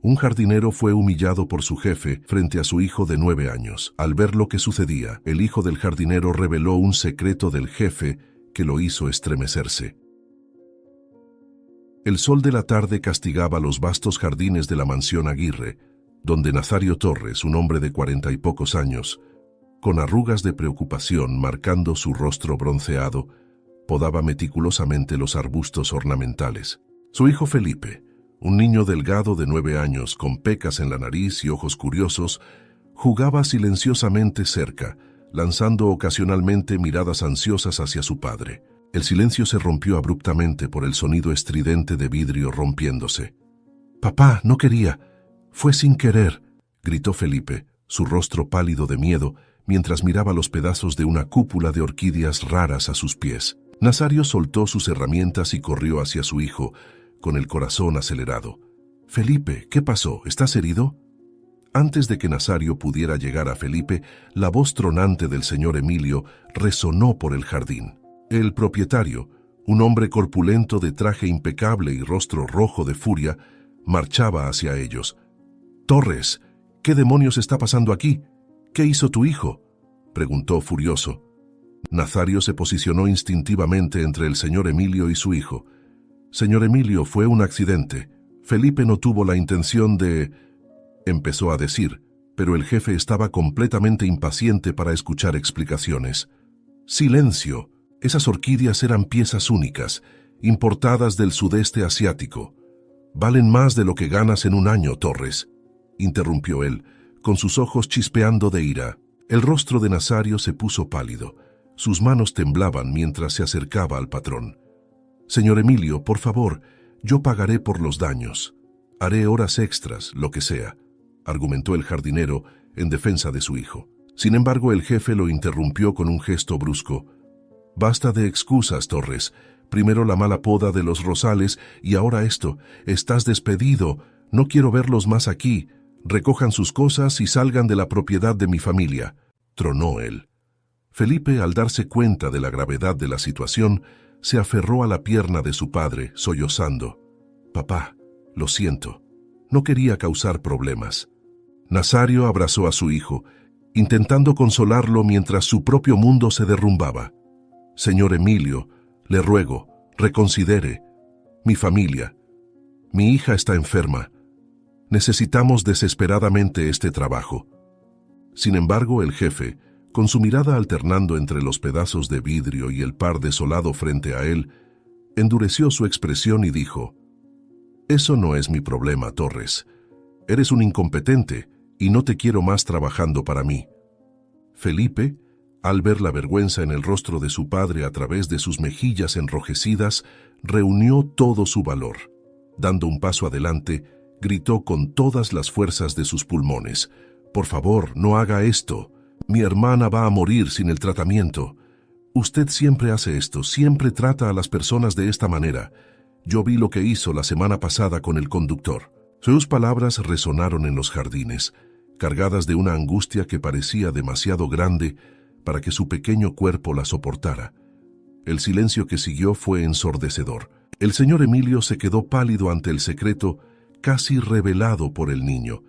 Un jardinero fue humillado por su jefe frente a su hijo de 9 años. Al ver lo que sucedía, el hijo del jardinero reveló un secreto del jefe que lo hizo estremecerse. El sol de la tarde castigaba los vastos jardines de la mansión Aguirre, donde Nazario Torres, un hombre de 40 y pocos años, con arrugas de preocupación marcando su rostro bronceado, podaba meticulosamente los arbustos ornamentales. Su hijo Felipe, un niño delgado de 9 años, con pecas en la nariz y ojos curiosos, jugaba silenciosamente cerca, lanzando ocasionalmente miradas ansiosas hacia su padre. El silencio se rompió abruptamente por el sonido estridente de vidrio rompiéndose. «Papá, no quería. Fue sin querer», gritó Felipe, su rostro pálido de miedo, mientras miraba los pedazos de una cúpula de orquídeas raras a sus pies. Nazario soltó sus herramientas y corrió hacia su hijo, con el corazón acelerado. «Felipe, ¿qué pasó? ¿Estás herido?» Antes de que Nazario pudiera llegar a Felipe, la voz tronante del señor Emilio resonó por el jardín. El propietario, un hombre corpulento de traje impecable y rostro rojo de furia, marchaba hacia ellos. «Torres, ¿qué demonios está pasando aquí? ¿Qué hizo tu hijo?», preguntó furioso. Nazario se posicionó instintivamente entre el señor Emilio y su hijo. «Señor Emilio, fue un accidente. Felipe no tuvo la intención de...», empezó a decir, pero el jefe estaba completamente impaciente para escuchar explicaciones. «Silencio. Esas orquídeas eran piezas únicas, importadas del sudeste asiático. Valen más de lo que ganas en un año, Torres», interrumpió él, con sus ojos chispeando de ira. El rostro de Nazario se puso pálido. Sus manos temblaban mientras se acercaba al patrón. «Señor Emilio, por favor, yo pagaré por los daños. Haré horas extras, lo que sea», argumentó el jardinero en defensa de su hijo. Sin embargo, el jefe lo interrumpió con un gesto brusco. «Basta de excusas, Torres. Primero la mala poda de los rosales y ahora esto. Estás despedido. No quiero verlos más aquí. Recojan sus cosas y salgan de la propiedad de mi familia», tronó él. Felipe, al darse cuenta de la gravedad de la situación, se aferró a la pierna de su padre, sollozando. «Papá, lo siento. No quería causar problemas». Nazario abrazó a su hijo, intentando consolarlo mientras su propio mundo se derrumbaba. «Señor Emilio, le ruego, reconsidere. Mi familia. Mi hija está enferma. Necesitamos desesperadamente este trabajo». Sin embargo, el jefe, con su mirada alternando entre los pedazos de vidrio y el par desolado frente a él, endureció su expresión y dijo: «Eso no es mi problema, Torres. Eres un incompetente y no te quiero más trabajando para mí». Felipe, al ver la vergüenza en el rostro de su padre a través de sus mejillas enrojecidas, reunió todo su valor. Dando un paso adelante, gritó con todas las fuerzas de sus pulmones: «Por favor, no haga esto. Mi hermana va a morir sin el tratamiento. Usted siempre hace esto, siempre trata a las personas de esta manera. Yo vi lo que hizo la semana pasada con el conductor». Sus palabras resonaron en los jardines, cargadas de una angustia que parecía demasiado grande para que su pequeño cuerpo la soportara. El silencio que siguió fue ensordecedor. El señor Emilio se quedó pálido ante el secreto casi revelado por el niño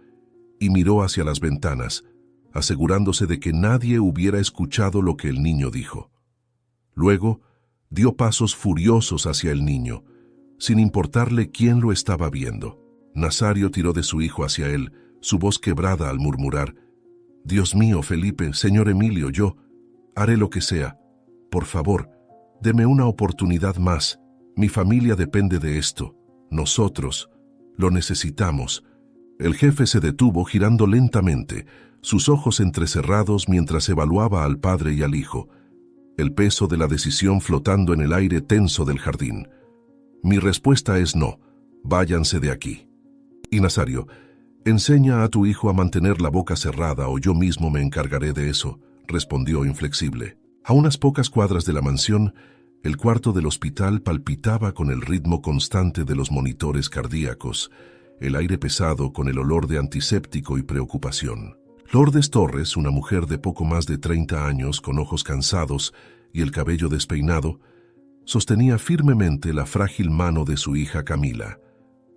y miró hacia las ventanas, asegurándose de que nadie hubiera escuchado lo que el niño dijo. Luego, dio pasos furiosos hacia el niño, sin importarle quién lo estaba viendo. Nazario tiró de su hijo hacia él, su voz quebrada al murmurar: «Dios mío, Felipe, señor Emilio, yo haré lo que sea. Por favor, deme una oportunidad más. Mi familia depende de esto. Nosotros lo necesitamos». El jefe se detuvo girando lentamente, sus ojos entrecerrados mientras evaluaba al padre y al hijo, el peso de la decisión flotando en el aire tenso del jardín. «Mi respuesta es no. Váyanse de aquí». «Y Nazario, enseña a tu hijo a mantener la boca cerrada o yo mismo me encargaré de eso», respondió inflexible. A unas pocas cuadras de la mansión, el cuarto del hospital palpitaba con el ritmo constante de los monitores cardíacos, el aire pesado con el olor de antiséptico y preocupación. Lourdes Torres, una mujer de poco más de 30 años con ojos cansados y el cabello despeinado, sostenía firmemente la frágil mano de su hija Camila.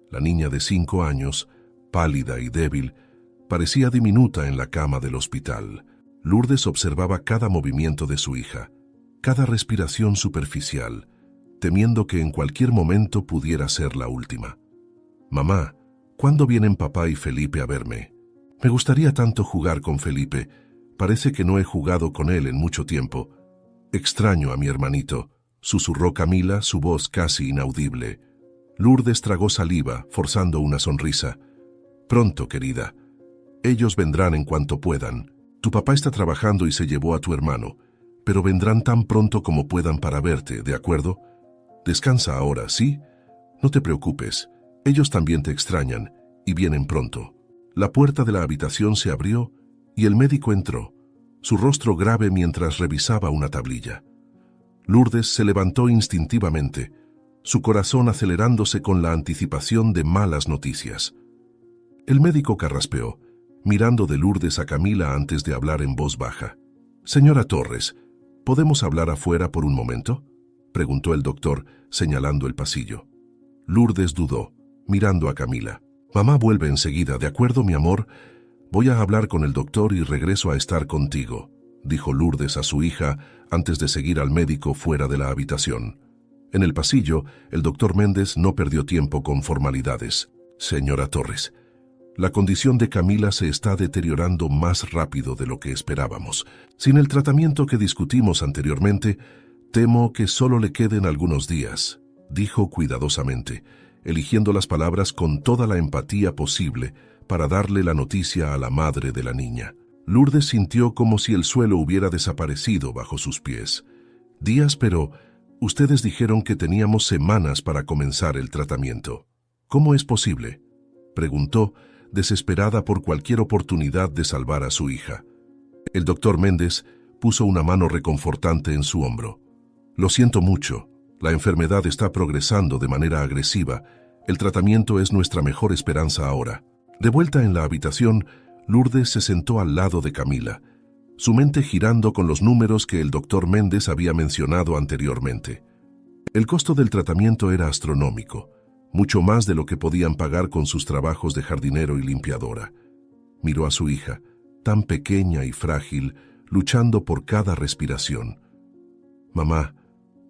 La niña de 5 años pálida y débil, parecía diminuta en la cama del hospital. Lourdes observaba cada movimiento de su hija, cada respiración superficial, temiendo que en cualquier momento pudiera ser la última. «Mamá, ¿cuándo vienen papá y Felipe a verme? Me gustaría tanto jugar con Felipe. Parece que no he jugado con él en mucho tiempo. Extraño a mi hermanito», susurró Camila, su voz casi inaudible. Lourdes tragó saliva, forzando una sonrisa. «Pronto, querida. Ellos vendrán en cuanto puedan. Tu papá está trabajando y se llevó a tu hermano, pero vendrán tan pronto como puedan para verte, ¿de acuerdo? Descansa ahora, ¿sí? No te preocupes. Ellos también te extrañan y vienen pronto». La puerta de la habitación se abrió y el médico entró, su rostro grave mientras revisaba una tablilla. Lourdes se levantó instintivamente, su corazón acelerándose con la anticipación de malas noticias. El médico carraspeó, mirando de Lourdes a Camila antes de hablar en voz baja. «Señora Torres, ¿podemos hablar afuera por un momento?», preguntó el doctor, señalando el pasillo. Lourdes dudó, mirando a Camila. «Mamá vuelve enseguida, ¿de acuerdo, mi amor? Voy a hablar con el doctor y regreso a estar contigo», dijo Lourdes a su hija antes de seguir al médico fuera de la habitación. En el pasillo, el doctor Méndez no perdió tiempo con formalidades. «Señora Torres, la condición de Camila se está deteriorando más rápido de lo que esperábamos. Sin el tratamiento que discutimos anteriormente, temo que solo le queden algunos días», dijo cuidadosamente, eligiendo las palabras con toda la empatía posible para darle la noticia a la madre de la niña. Lourdes sintió como si el suelo hubiera desaparecido bajo sus pies. «Días, pero ustedes dijeron que teníamos semanas para comenzar el tratamiento. ¿Cómo es posible?», preguntó, desesperada por cualquier oportunidad de salvar a su hija. El doctor Méndez puso una mano reconfortante en su hombro. «Lo siento mucho. La enfermedad está progresando de manera agresiva. El tratamiento es nuestra mejor esperanza ahora». De vuelta en la habitación, Lourdes se sentó al lado de Camila, su mente girando con los números que el doctor Méndez había mencionado anteriormente. El costo del tratamiento era astronómico, mucho más de lo que podían pagar con sus trabajos de jardinero y limpiadora. Miró a su hija, tan pequeña y frágil, luchando por cada respiración. «Mamá,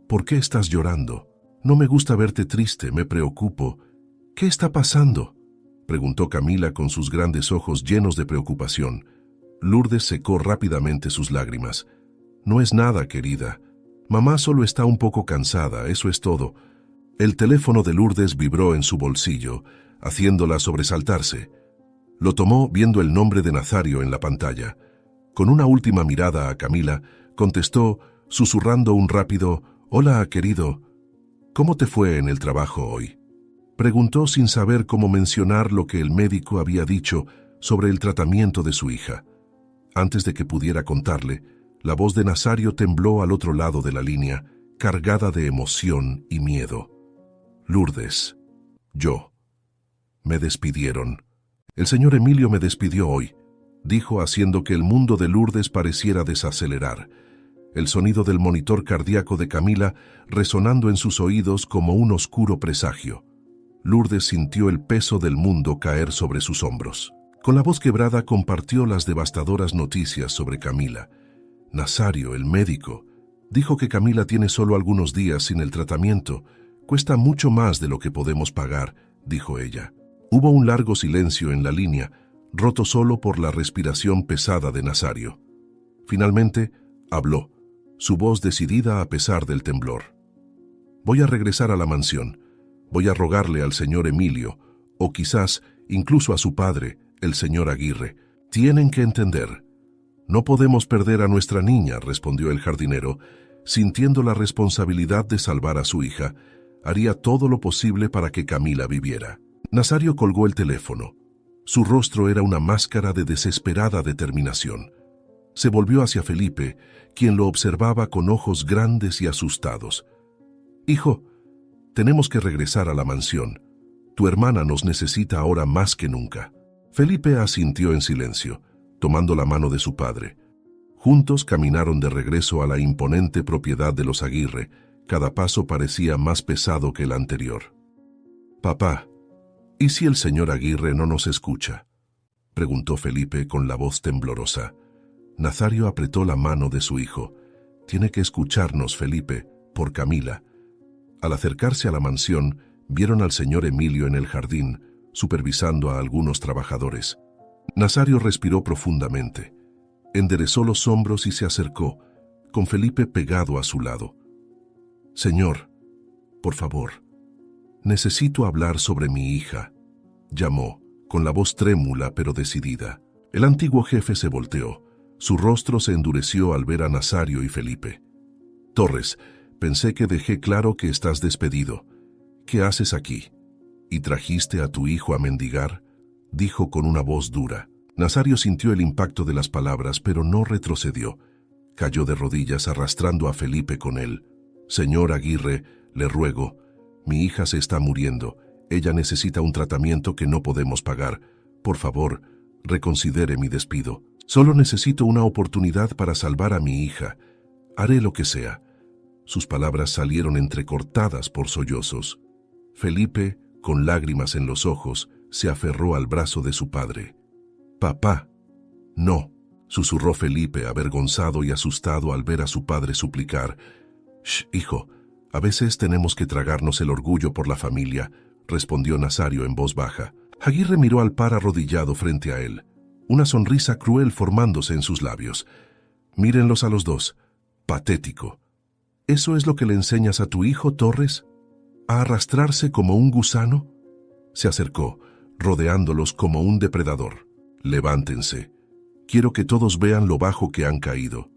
¿por qué estás llorando? No me gusta verte triste, me preocupo. ¿Qué está pasando?», preguntó Camila con sus grandes ojos llenos de preocupación. Lourdes secó rápidamente sus lágrimas. «No es nada, querida. Mamá solo está un poco cansada, eso es todo». El teléfono de Lourdes vibró en su bolsillo, haciéndola sobresaltarse. Lo tomó viendo el nombre de Nazario en la pantalla. Con una última mirada a Camila, contestó, susurrando un rápido «Hola, querido. ¿Cómo te fue en el trabajo hoy?», preguntó sin saber cómo mencionar lo que el médico había dicho sobre el tratamiento de su hija. Antes de que pudiera contarle, la voz de Nazario tembló al otro lado de la línea, cargada de emoción y miedo. «Lourdes, yo. Me despidieron. El señor Emilio me despidió hoy», dijo haciendo que el mundo de Lourdes pareciera desacelerar. El sonido del monitor cardíaco de Camila resonando en sus oídos como un oscuro presagio. Lourdes sintió el peso del mundo caer sobre sus hombros. Con la voz quebrada compartió las devastadoras noticias sobre Camila. Nazario, el médico, dijo que Camila tiene solo algunos días sin el tratamiento. «Cuesta mucho más de lo que podemos pagar», dijo ella. Hubo un largo silencio en la línea, roto solo por la respiración pesada de Nazario. Finalmente, habló, su voz decidida a pesar del temblor. «Voy a regresar a la mansión. Voy a rogarle al señor Emilio, o quizás incluso a su padre, el señor Aguirre. Tienen que entender. No podemos perder a nuestra niña», respondió el jardinero, sintiendo la responsabilidad de salvar a su hija. Haría todo lo posible para que Camila viviera. Nazario colgó el teléfono. Su rostro era una máscara de desesperada determinación. Se volvió hacia Felipe, quien lo observaba con ojos grandes y asustados. «Hijo, tenemos que regresar a la mansión. Tu hermana nos necesita ahora más que nunca». Felipe asintió en silencio, tomando la mano de su padre. Juntos caminaron de regreso a la imponente propiedad de los Aguirre. Cada paso parecía más pesado que el anterior. «Papá, ¿Y si el señor Aguirre no nos escucha?, preguntó Felipe con la voz temblorosa. Nazario apretó la mano de su hijo. Tiene que escucharnos, Felipe, por Camila. Al acercarse a la mansión, vieron al señor Emilio en el jardín, supervisando a algunos trabajadores. Nazario respiró profundamente, enderezó los hombros y se acercó, con Felipe pegado a su lado. «Señor, por favor, necesito hablar sobre mi hija», llamó, con la voz trémula pero decidida. El antiguo jefe se volteó. Su rostro se endureció al ver a Nazario y Felipe. «Torres, pensé que dejé claro que estás despedido. ¿Qué haces aquí? ¿Y trajiste a tu hijo a mendigar?», dijo con una voz dura. Nazario sintió el impacto de las palabras, pero no retrocedió. Cayó de rodillas arrastrando a Felipe con él. «Señor Aguirre, le ruego, mi hija se está muriendo. Ella necesita un tratamiento que no podemos pagar. Por favor, reconsidere mi despido. Solo necesito una oportunidad para salvar a mi hija. Haré lo que sea». Sus palabras salieron entrecortadas por sollozos. Felipe, con lágrimas en los ojos, se aferró al brazo de su padre. «Papá». «No», susurró Felipe, avergonzado y asustado al ver a su padre suplicar. «Shh, hijo, a veces tenemos que tragarnos el orgullo por la familia», respondió Nazario en voz baja. Aguirre miró al par arrodillado frente a él, una sonrisa cruel formándose en sus labios. «Mírenlos a los dos. Patético. ¿Eso es lo que le enseñas a tu hijo, Torres? ¿A arrastrarse como un gusano?». Se acercó, rodeándolos como un depredador. «Levántense. Quiero que todos vean lo bajo que han caído».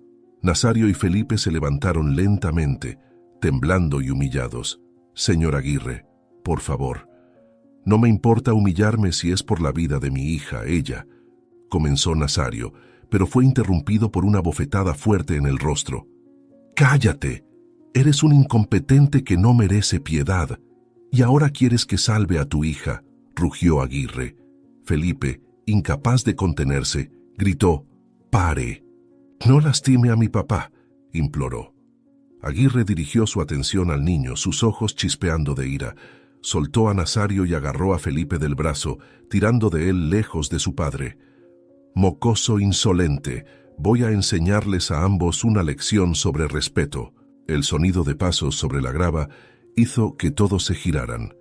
Nazario y Felipe se levantaron lentamente, temblando y humillados. «Señor Aguirre, por favor, no me importa humillarme si es por la vida de mi hija, ella», comenzó Nazario, pero fue interrumpido por una bofetada fuerte en el rostro. «¡Cállate! Eres un incompetente que no merece piedad. Y ahora quieres que salve a tu hija», rugió Aguirre. Felipe, incapaz de contenerse, gritó: «¡Pare! No lastime a mi papá», imploró. Aguirre dirigió su atención al niño, sus ojos chispeando de ira. Soltó a Nazario y agarró a Felipe del brazo, tirando de él lejos de su padre. «Mocoso insolente, voy a enseñarles a ambos una lección sobre respeto». El sonido de pasos sobre la grava hizo que todos se giraran.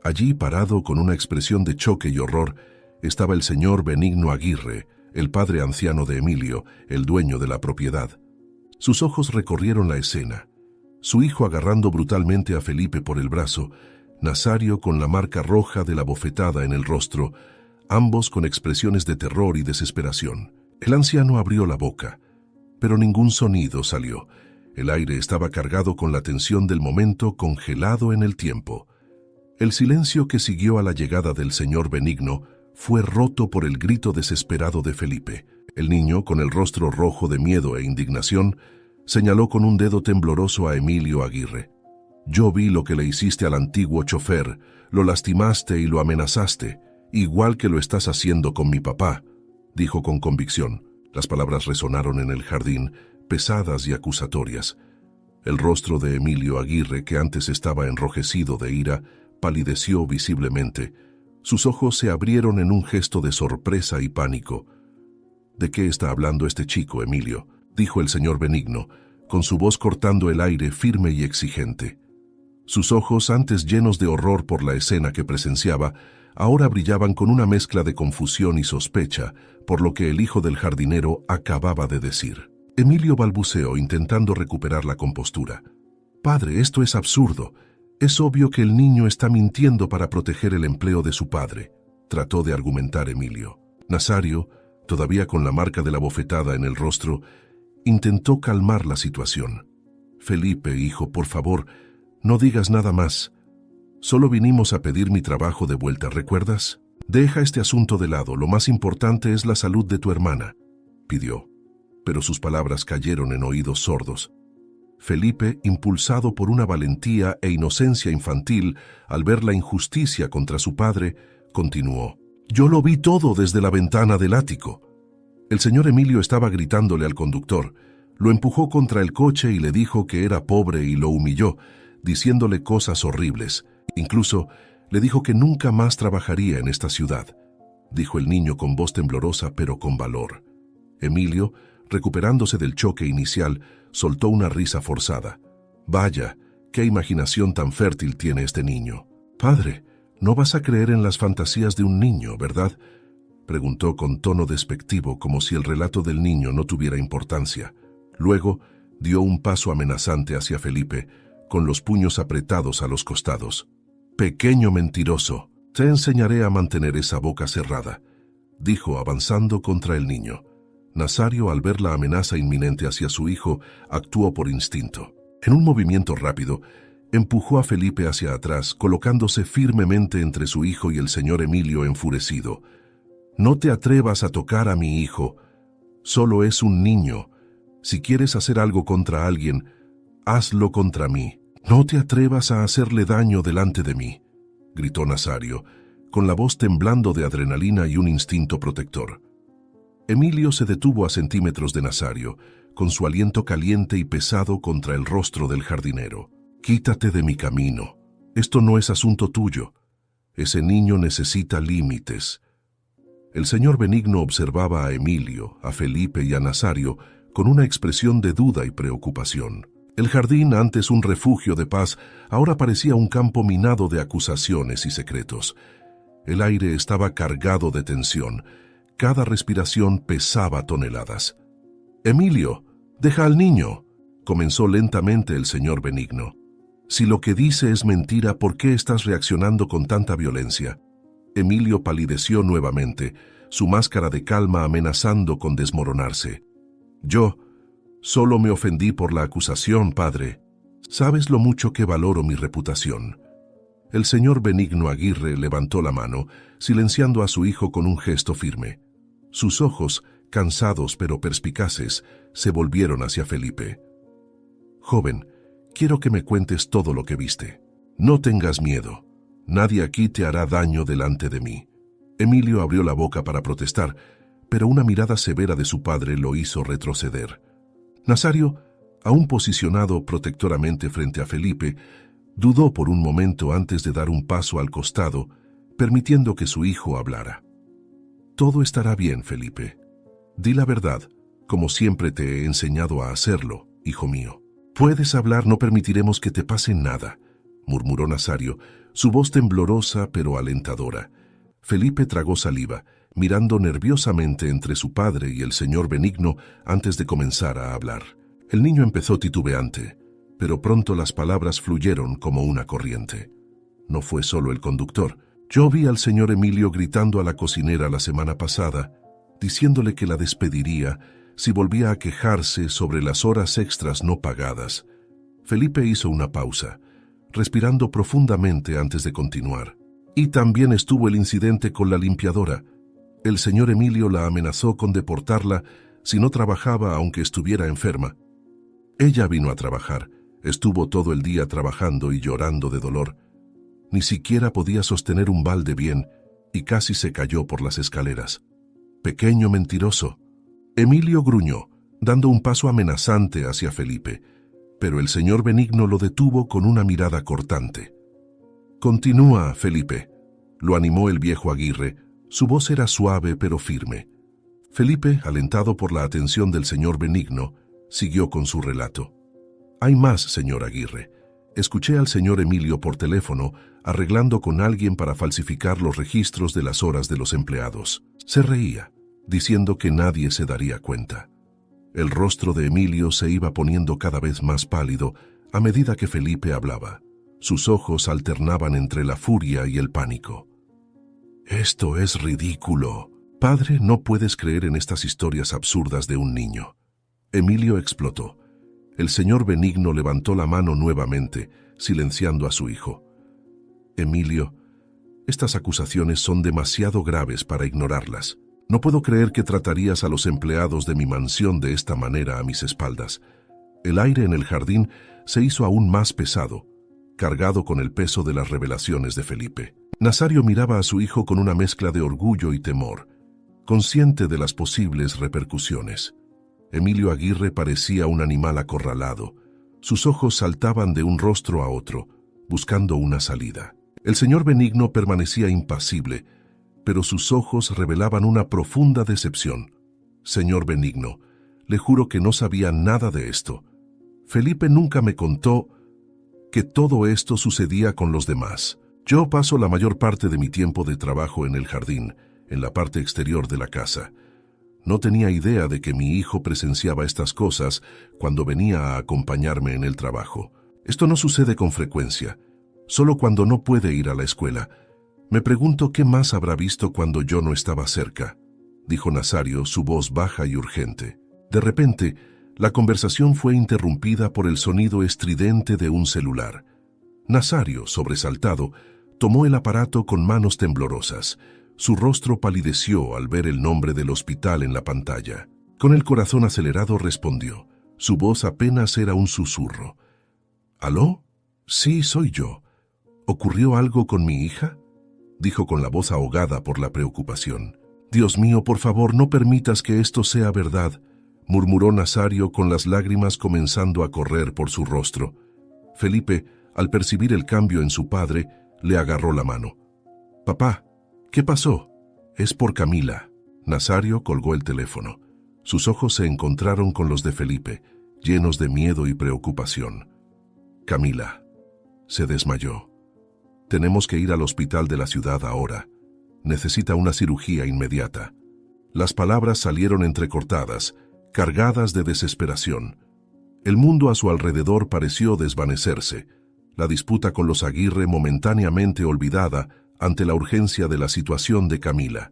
Allí, parado con una expresión de choque y horror, estaba el señor Benigno Aguirre, el padre anciano de Emilio, el dueño de la propiedad. Sus ojos recorrieron la escena. Su hijo agarrando brutalmente a Felipe por el brazo, Nazario con la marca roja de la bofetada en el rostro, ambos con expresiones de terror y desesperación. El anciano abrió la boca, pero ningún sonido salió. El aire estaba cargado con la tensión del momento, congelado en el tiempo. El silencio que siguió a la llegada del señor Benigno fue roto por el grito desesperado de Felipe. El niño, con el rostro rojo de miedo e indignación, señaló con un dedo tembloroso a Emilio Aguirre. «Yo vi lo que le hiciste al antiguo chofer, lo lastimaste y lo amenazaste, igual que lo estás haciendo con mi papá», dijo con convicción. Las palabras resonaron en el jardín, pesadas y acusatorias. El rostro de Emilio Aguirre, que antes estaba enrojecido de ira, palideció visiblemente. Sus ojos se abrieron en un gesto de sorpresa y pánico. «¿De qué está hablando este chico, Emilio?», dijo el señor Benigno, con su voz cortando el aire, firme y exigente. Sus ojos, antes llenos de horror por la escena que presenciaba, ahora brillaban con una mezcla de confusión y sospecha por lo que el hijo del jardinero acababa de decir. Emilio balbuceó, intentando recuperar la compostura. «Padre, esto es absurdo. Es obvio que el niño está mintiendo para proteger el empleo de su padre», trató de argumentar Emilio. Nazario, todavía con la marca de la bofetada en el rostro, intentó calmar la situación. «Felipe, hijo, por favor, no digas nada más. Solo vinimos a pedir mi trabajo de vuelta, ¿recuerdas? Deja este asunto de lado, lo más importante es la salud de tu hermana», pidió. Pero sus palabras cayeron en oídos sordos. Felipe, impulsado por una valentía e inocencia infantil al ver la injusticia contra su padre, continuó: «Yo lo vi todo desde la ventana del ático». El señor Emilio estaba gritándole al conductor. Lo empujó contra el coche y le dijo que era pobre y lo humilló, diciéndole cosas horribles. Incluso Le dijo que nunca más trabajaría en esta ciudad, dijo el niño con voz temblorosa pero con valor. Emilio, recuperándose del choque inicial, soltó una risa forzada. Vaya, qué imaginación tan fértil tiene este niño. Padre, no vas a creer en las fantasías de un niño, ¿verdad?, preguntó con tono despectivo, como si el relato del niño no tuviera importancia. Luego dio un paso amenazante hacia Felipe, con los puños apretados a los costados. Pequeño mentiroso, te enseñaré a mantener esa boca cerrada, dijo avanzando contra el niño. Nazario, al ver la amenaza inminente hacia su hijo, actuó por instinto. En un movimiento rápido, empujó a Felipe hacia atrás, colocándose firmemente entre su hijo y el señor Emilio enfurecido. No te atrevas a tocar a mi hijo. Solo es un niño. Si quieres hacer algo contra alguien, hazlo contra mí. No te atrevas a hacerle daño delante de mí, gritó Nazario, con la voz temblando de adrenalina y un instinto protector. Emilio se detuvo a centímetros de Nazario, con su aliento caliente y pesado contra el rostro del jardinero. Quítate de mi camino. Esto no es asunto tuyo. Ese niño necesita límites. El señor Benigno observaba a Emilio, a Felipe y a Nazario con una expresión de duda y preocupación. El jardín, antes un refugio de paz, ahora parecía un campo minado de acusaciones y secretos. El aire estaba cargado de tensión. Cada respiración pesaba toneladas. «Emilio, deja al niño», comenzó lentamente el señor Benigno. «Si lo que dice es mentira, ¿por qué estás reaccionando con tanta violencia?» Emilio palideció nuevamente, su máscara de calma amenazando con desmoronarse. «Yo solo me ofendí por la acusación, padre. Sabes lo mucho que valoro mi reputación». El señor Benigno Aguirre levantó la mano, silenciando a su hijo con un gesto firme. Sus ojos, cansados pero perspicaces, se volvieron hacia Felipe. «Joven, quiero que me cuentes todo lo que viste. No tengas miedo. Nadie aquí te hará daño delante de mí». Emilio abrió la boca para protestar, pero una mirada severa de su padre lo hizo retroceder. Nazario, aún posicionado protectoramente frente a Felipe, dudó por un momento antes de dar un paso al costado, permitiendo que su hijo hablara. «Todo estará bien, Felipe. Di la verdad, como siempre te he enseñado a hacerlo, hijo mío. Puedes hablar, no permitiremos que te pase nada», murmuró Nazario, su voz temblorosa pero alentadora. Felipe tragó saliva, mirando nerviosamente entre su padre y el señor Benigno antes de comenzar a hablar. El niño empezó titubeante, pero pronto las palabras fluyeron como una corriente. No fue solo el conductor. Yo vi al señor Emilio gritando a la cocinera la semana pasada, diciéndole que la despediría si volvía a quejarse sobre las horas extras no pagadas. Felipe hizo una pausa, respirando profundamente antes de continuar. Y también estuvo el incidente con la limpiadora. El señor Emilio la amenazó con deportarla si no trabajaba aunque estuviera enferma. Ella vino a trabajar, estuvo todo el día trabajando y llorando de dolor. Ni siquiera podía sostener un balde bien y casi se cayó por las escaleras. «Pequeño mentiroso». Emilio gruñó, dando un paso amenazante hacia Felipe, pero el señor Benigno lo detuvo con una mirada cortante. «Continúa, Felipe», lo animó el viejo Aguirre. Su voz era suave pero firme. Felipe, alentado por la atención del señor Benigno, siguió con su relato. «Hay más, señor Aguirre. Escuché al señor Emilio por teléfono arreglando con alguien para falsificar los registros de las horas de los empleados. Se reía, diciendo que nadie se daría cuenta». El rostro de Emilio se iba poniendo cada vez más pálido a medida que Felipe hablaba. Sus ojos alternaban entre la furia y el pánico. «Esto es ridículo. Padre, no puedes creer en estas historias absurdas de un niño». Emilio explotó. El señor Benigno levantó la mano nuevamente, silenciando a su hijo. «Emilio, estas acusaciones son demasiado graves para ignorarlas. No puedo creer que tratarías a los empleados de mi mansión de esta manera a mis espaldas». El aire en el jardín se hizo aún más pesado, cargado con el peso de las revelaciones de Felipe. Nazario miraba a su hijo con una mezcla de orgullo y temor, consciente de las posibles repercusiones. Emilio Aguirre parecía un animal acorralado. Sus ojos saltaban de un rostro a otro, buscando una salida. El señor Benigno permanecía impasible, pero sus ojos revelaban una profunda decepción. Señor Benigno, le juro que no sabía nada de esto. Felipe nunca me contó que todo esto sucedía con los demás. Yo paso la mayor parte de mi tiempo de trabajo en el jardín, en la parte exterior de la casa. No tenía idea de que mi hijo presenciaba estas cosas cuando venía a acompañarme en el trabajo. Esto no sucede con frecuencia, solo cuando no puede ir a la escuela. Me pregunto qué más habrá visto cuando yo no estaba cerca, dijo Nazario, su voz baja y urgente. De repente, la conversación fue interrumpida por el sonido estridente de un celular. Nazario, sobresaltado, tomó el aparato con manos temblorosas. Su rostro palideció al ver el nombre del hospital en la pantalla. Con el corazón acelerado respondió. Su voz apenas era un susurro. ¿Aló? Sí, soy yo. ¿Ocurrió algo con mi hija?, dijo con la voz ahogada por la preocupación. Dios mío, por favor, no permitas que esto sea verdad, murmuró Nazario con las lágrimas comenzando a correr por su rostro. Felipe, al percibir el cambio en su padre, le agarró la mano. Papá, ¿qué pasó? Es por Camila. Nazario colgó el teléfono. Sus ojos se encontraron con los de Felipe, llenos de miedo y preocupación. Camila se desmayó. Tenemos que ir al hospital de la ciudad ahora. Necesita una cirugía inmediata. Las palabras salieron entrecortadas, cargadas de desesperación. El mundo a su alrededor pareció desvanecerse, la disputa con los Aguirre momentáneamente olvidada ante la urgencia de la situación de Camila.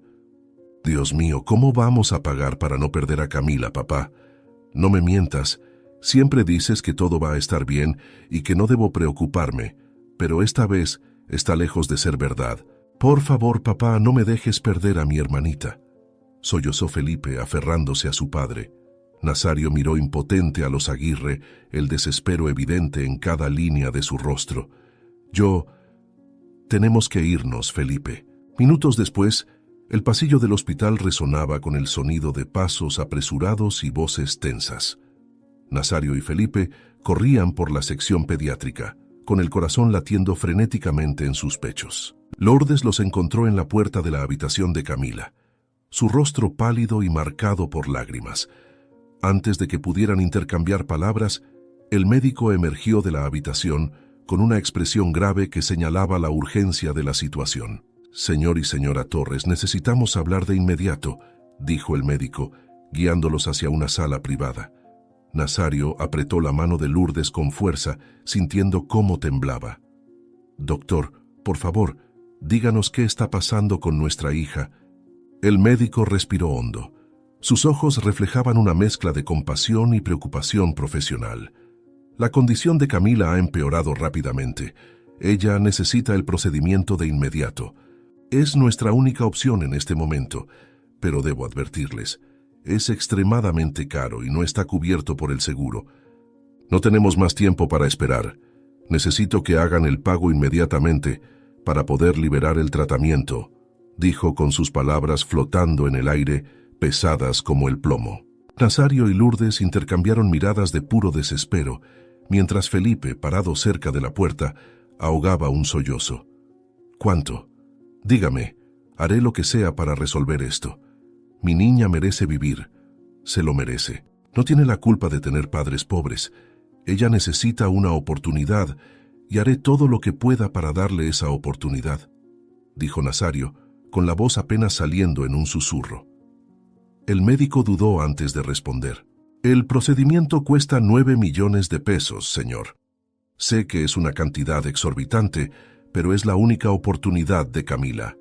Dios mío, ¿cómo vamos a pagar para no perder a Camila, papá? No me mientas, siempre dices que todo va a estar bien y que no debo preocuparme, pero esta vez está lejos de ser verdad. Por favor, papá, no me dejes perder a mi hermanita. Sollozó Felipe, aferrándose a su padre. Nazario miró impotente a los Aguirre, el desespero evidente en cada línea de su rostro. Tenemos que irnos, Felipe. Minutos después, el pasillo del hospital resonaba con el sonido de pasos apresurados y voces tensas. Nazario y Felipe corrían por la sección pediátrica, con el corazón latiendo frenéticamente en sus pechos. Lourdes los encontró en la puerta de la habitación de Camila, su rostro pálido y marcado por lágrimas. Antes de que pudieran intercambiar palabras, el médico emergió de la habitación con una expresión grave que señalaba la urgencia de la situación. Señor y señora Torres, necesitamos hablar de inmediato, dijo el médico, guiándolos hacia una sala privada. Nazario apretó la mano de Lourdes con fuerza, sintiendo cómo temblaba. Doctor, por favor, díganos qué está pasando con nuestra hija. El médico respiró hondo. Sus ojos reflejaban una mezcla de compasión y preocupación profesional. La condición de Camila ha empeorado rápidamente. Ella necesita el procedimiento de inmediato. Es nuestra única opción en este momento, pero debo advertirles, es extremadamente caro y no está cubierto por el seguro. No tenemos más tiempo para esperar. Necesito que hagan el pago inmediatamente para poder liberar el tratamiento, dijo con sus palabras flotando en el aire, pesadas como el plomo. Nazario y Lourdes intercambiaron miradas de puro desespero, mientras Felipe, parado cerca de la puerta, ahogaba un sollozo. ¿Cuánto? Dígame, haré lo que sea para resolver esto. Mi niña merece vivir, se lo merece. No tiene la culpa de tener padres pobres. Ella necesita una oportunidad y haré todo lo que pueda para darle esa oportunidad, dijo Nazario, con la voz apenas saliendo en un susurro. El médico dudó antes de responder. El procedimiento cuesta 9 millones de pesos, señor. Sé que es una cantidad exorbitante, pero es la única oportunidad de Camila.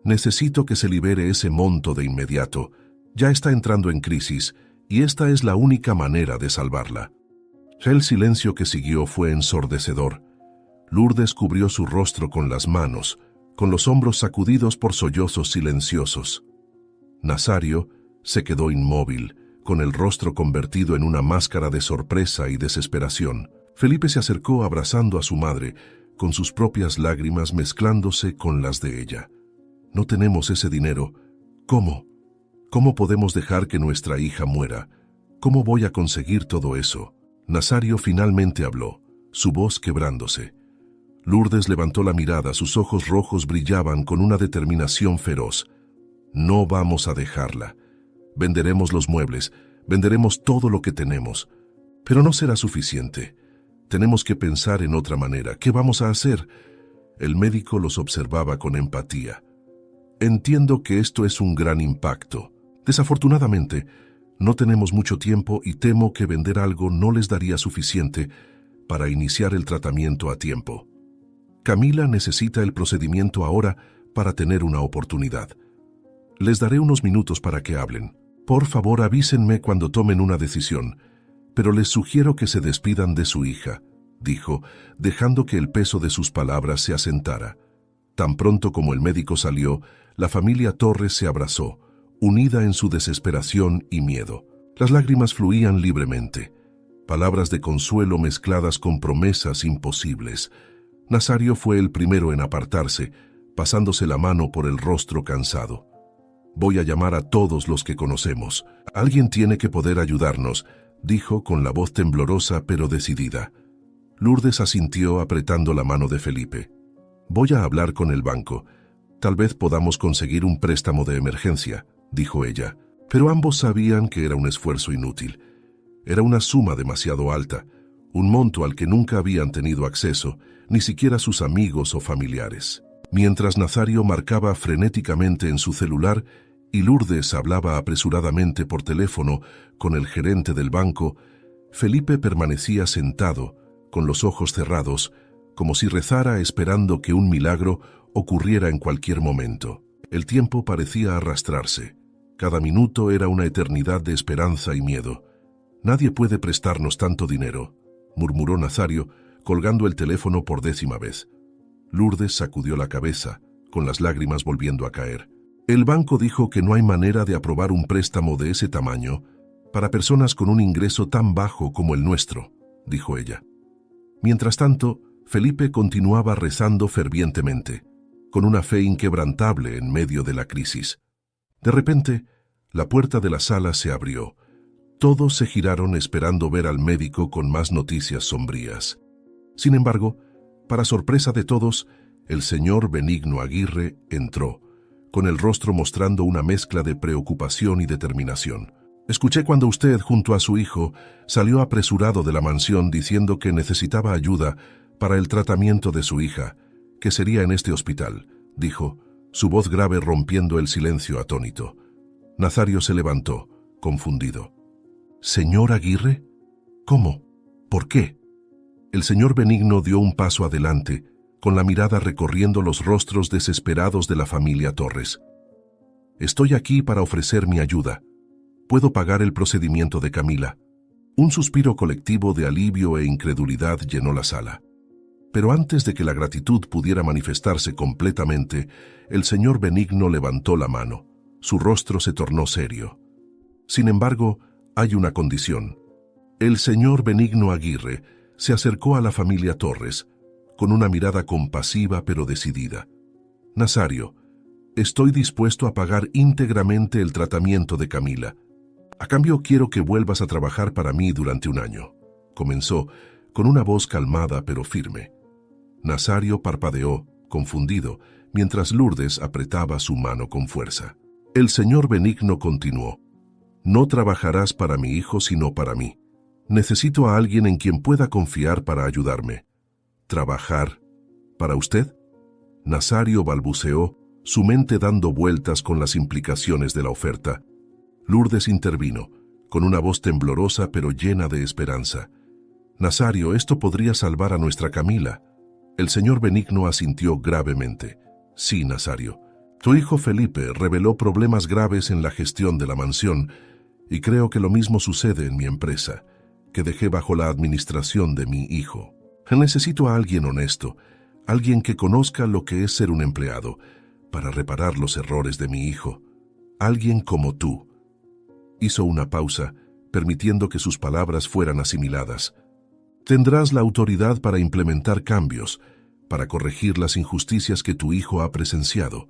Necesito que se libere ese monto de inmediato. Ya está entrando en crisis, y esta es la única manera de salvarla. El silencio que siguió fue ensordecedor. Lourdes cubrió su rostro con las manos, con los hombros sacudidos por sollozos silenciosos. Nazario se quedó inmóvil, con el rostro convertido en una máscara de sorpresa y desesperación. Felipe se acercó abrazando a su madre, con sus propias lágrimas mezclándose con las de ella. No tenemos ese dinero. ¿Cómo? ¿Cómo podemos dejar que nuestra hija muera? ¿Cómo voy a conseguir todo eso? Nazario finalmente habló, su voz quebrándose. Lourdes levantó la mirada, sus ojos rojos brillaban con una determinación feroz. No vamos a dejarla. Venderemos los muebles, venderemos todo lo que tenemos. Pero no será suficiente. Tenemos que pensar en otra manera. ¿Qué vamos a hacer? El médico los observaba con empatía. Entiendo que esto es un gran impacto. Desafortunadamente, no tenemos mucho tiempo y temo que vender algo no les daría suficiente para iniciar el tratamiento a tiempo. Camila necesita el procedimiento ahora para tener una oportunidad. Les daré unos minutos para que hablen. Por favor, avísenme cuando tomen una decisión, pero les sugiero que se despidan de su hija, dijo, dejando que el peso de sus palabras se asentara. Tan pronto como el médico salió, la familia Torres se abrazó, unida en su desesperación y miedo. Las lágrimas fluían libremente, palabras de consuelo mezcladas con promesas imposibles. Nazario fue el primero en apartarse, pasándose la mano por el rostro cansado. Voy a llamar a todos los que conocemos. Alguien tiene que poder ayudarnos, dijo con la voz temblorosa pero decidida. Lourdes asintió apretando la mano de Felipe. Voy a hablar con el banco. Tal vez podamos conseguir un préstamo de emergencia, dijo ella. Pero ambos sabían que era un esfuerzo inútil. Era una suma demasiado alta, un monto al que nunca habían tenido acceso, ni siquiera sus amigos o familiares. Mientras Nazario marcaba frenéticamente en su celular y Lourdes hablaba apresuradamente por teléfono con el gerente del banco, Felipe permanecía sentado, con los ojos cerrados, como si rezara esperando que un milagro ocurriera en cualquier momento. El tiempo parecía arrastrarse. Cada minuto era una eternidad de esperanza y miedo. «Nadie puede prestarnos tanto dinero», murmuró Nazario, colgando el teléfono por 10ª vez. Lourdes sacudió la cabeza, con las lágrimas volviendo a caer. El banco dijo que no hay manera de aprobar un préstamo de ese tamaño para personas con un ingreso tan bajo como el nuestro, dijo ella. Mientras tanto, Felipe continuaba rezando fervientemente, con una fe inquebrantable en medio de la crisis. De repente, la puerta de la sala se abrió. Todos se giraron esperando ver al médico con más noticias sombrías. Sin embargo, para sorpresa de todos, el señor Benigno Aguirre entró, con el rostro mostrando una mezcla de preocupación y determinación. Escuché cuando usted, junto a su hijo, salió apresurado de la mansión diciendo que necesitaba ayuda para el tratamiento de su hija, que sería en este hospital, dijo, su voz grave rompiendo el silencio atónito. Nazario se levantó, confundido. «¿Señor Aguirre? ¿Cómo? ¿Por qué?» El señor Benigno dio un paso adelante, con la mirada recorriendo los rostros desesperados de la familia Torres. «Estoy aquí para ofrecer mi ayuda. Puedo pagar el procedimiento de Camila». Un suspiro colectivo de alivio e incredulidad llenó la sala. Pero antes de que la gratitud pudiera manifestarse completamente, el señor Benigno levantó la mano. Su rostro se tornó serio. «Sin embargo, hay una condición». El señor Benigno Aguirre se acercó a la familia Torres, con una mirada compasiva pero decidida. «Nazario, estoy dispuesto a pagar íntegramente el tratamiento de Camila. A cambio quiero que vuelvas a trabajar para mí durante un año», comenzó, con una voz calmada pero firme. Nazario parpadeó, confundido, mientras Lourdes apretaba su mano con fuerza. El señor Benigno continuó. «No trabajarás para mi hijo sino para mí. Necesito a alguien en quien pueda confiar para ayudarme». «¿Trabajar? ¿Para usted?». Nazario balbuceó, su mente dando vueltas con las implicaciones de la oferta. Lourdes intervino, con una voz temblorosa pero llena de esperanza. «Nazario, esto podría salvar a nuestra Camila». El señor Benigno asintió gravemente. «Sí, Nazario. Tu hijo Felipe reveló problemas graves en la gestión de la mansión y creo que lo mismo sucede en mi empresa, que dejé bajo la administración de mi hijo. Necesito a alguien honesto, alguien que conozca lo que es ser un empleado, para reparar los errores de mi hijo. Alguien como tú». Hizo una pausa, permitiendo que sus palabras fueran asimiladas. «Tendrás la autoridad para implementar cambios, para corregir las injusticias que tu hijo ha presenciado.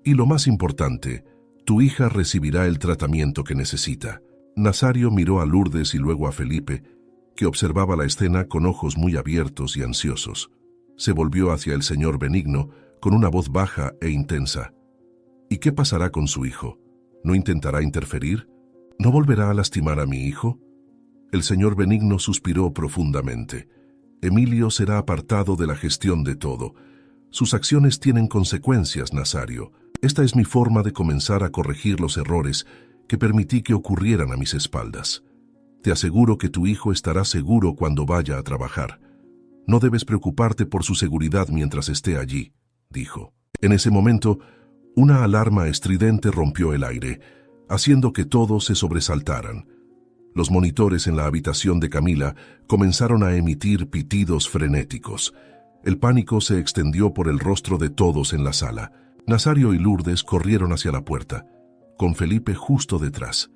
Y lo más importante, tu hija recibirá el tratamiento que necesita». Nazario miró a Lourdes y luego a Felipe, que observaba la escena con ojos muy abiertos y ansiosos. Se volvió hacia el señor Benigno con una voz baja e intensa. ¿Y qué pasará con su hijo? ¿No intentará interferir? ¿No volverá a lastimar a mi hijo? El señor Benigno suspiró profundamente. Emilio será apartado de la gestión de todo. Sus acciones tienen consecuencias, Nazario. Esta es mi forma de comenzar a corregir los errores que permití que ocurrieran a mis espaldas. Te aseguro que tu hijo estará seguro cuando vaya a trabajar. No debes preocuparte por su seguridad mientras esté allí, dijo. En ese momento, una alarma estridente rompió el aire, haciendo que todos se sobresaltaran. Los monitores en la habitación de Camila comenzaron a emitir pitidos frenéticos. El pánico se extendió por el rostro de todos en la sala. Nazario y Lourdes corrieron hacia la puerta, con Felipe justo detrás.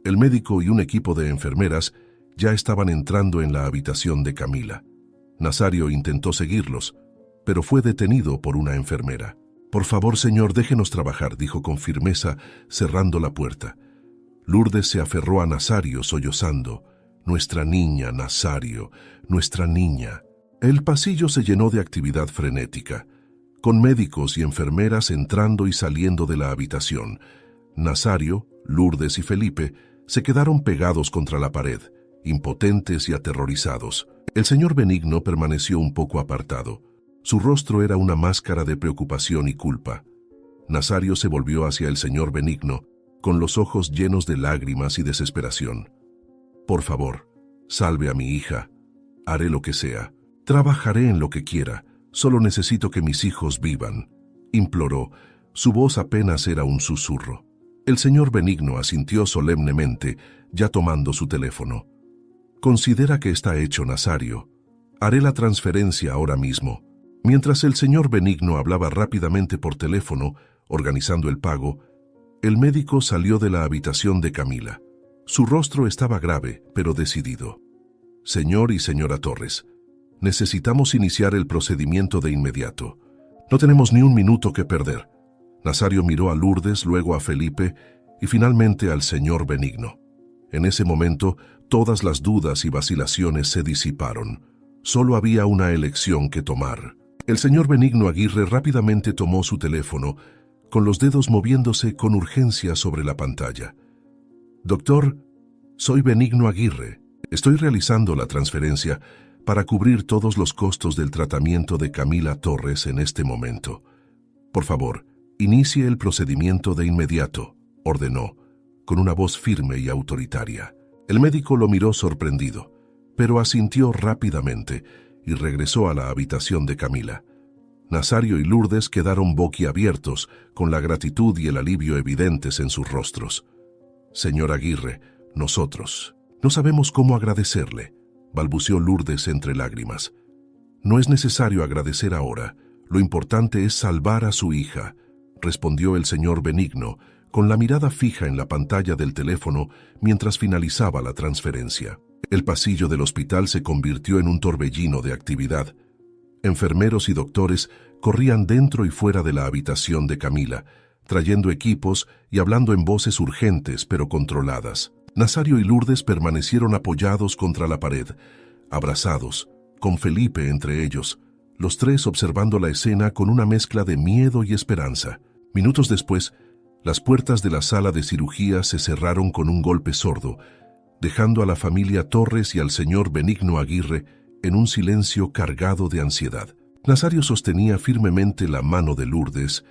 El médico y un equipo de enfermeras ya estaban entrando en la habitación de Camila. Nazario intentó seguirlos, pero fue detenido por una enfermera. «Por favor, señor, déjenos trabajar», dijo con firmeza, cerrando la puerta. Lourdes se aferró a Nazario, sollozando. «Nuestra niña, Nazario, nuestra niña». El pasillo se llenó de actividad frenética, con médicos y enfermeras entrando y saliendo de la habitación. Nazario, Lourdes y Felipe se quedaron pegados contra la pared, impotentes y aterrorizados. El señor Benigno permaneció un poco apartado. Su rostro era una máscara de preocupación y culpa. Nazario se volvió hacia el señor Benigno, con los ojos llenos de lágrimas y desesperación. «Por favor, salve a mi hija. Haré lo que sea. Trabajaré en lo que quiera. Solo necesito que mis hijos vivan», imploró. Su voz apenas era un susurro. El señor Benigno asintió solemnemente, ya tomando su teléfono. «Considera que está hecho, Nazario. Haré la transferencia ahora mismo». Mientras el señor Benigno hablaba rápidamente por teléfono, organizando el pago, el médico salió de la habitación de Camila. Su rostro estaba grave, pero decidido. «Señor y señora Torres, necesitamos iniciar el procedimiento de inmediato. No tenemos ni un minuto que perder». Nazario miró a Lourdes, luego a Felipe y finalmente al señor Benigno. En ese momento, todas las dudas y vacilaciones se disiparon. Solo había una elección que tomar. El señor Benigno Aguirre rápidamente tomó su teléfono, con los dedos moviéndose con urgencia sobre la pantalla. «Doctor, soy Benigno Aguirre. Estoy realizando la transferencia para cubrir todos los costos del tratamiento de Camila Torres en este momento. Por favor, inicie el procedimiento de inmediato», ordenó, con una voz firme y autoritaria. El médico lo miró sorprendido, pero asintió rápidamente y regresó a la habitación de Camila. Nazario y Lourdes quedaron boquiabiertos, con la gratitud y el alivio evidentes en sus rostros. «Señor Aguirre, nosotros no sabemos cómo agradecerle», balbuceó Lourdes entre lágrimas. «No es necesario agradecer ahora. Lo importante es salvar a su hija», respondió el señor Benigno, con la mirada fija en la pantalla del teléfono mientras finalizaba la transferencia. El pasillo del hospital se convirtió en un torbellino de actividad. Enfermeros y doctores corrían dentro y fuera de la habitación de Camila, trayendo equipos y hablando en voces urgentes pero controladas. Nazario y Lourdes permanecieron apoyados contra la pared, abrazados, con Felipe entre ellos, los tres observando la escena con una mezcla de miedo y esperanza. Minutos después, las puertas de la sala de cirugía se cerraron con un golpe sordo, dejando a la familia Torres y al señor Benigno Aguirre en un silencio cargado de ansiedad. Nazario sostenía firmemente la mano de Lourdes,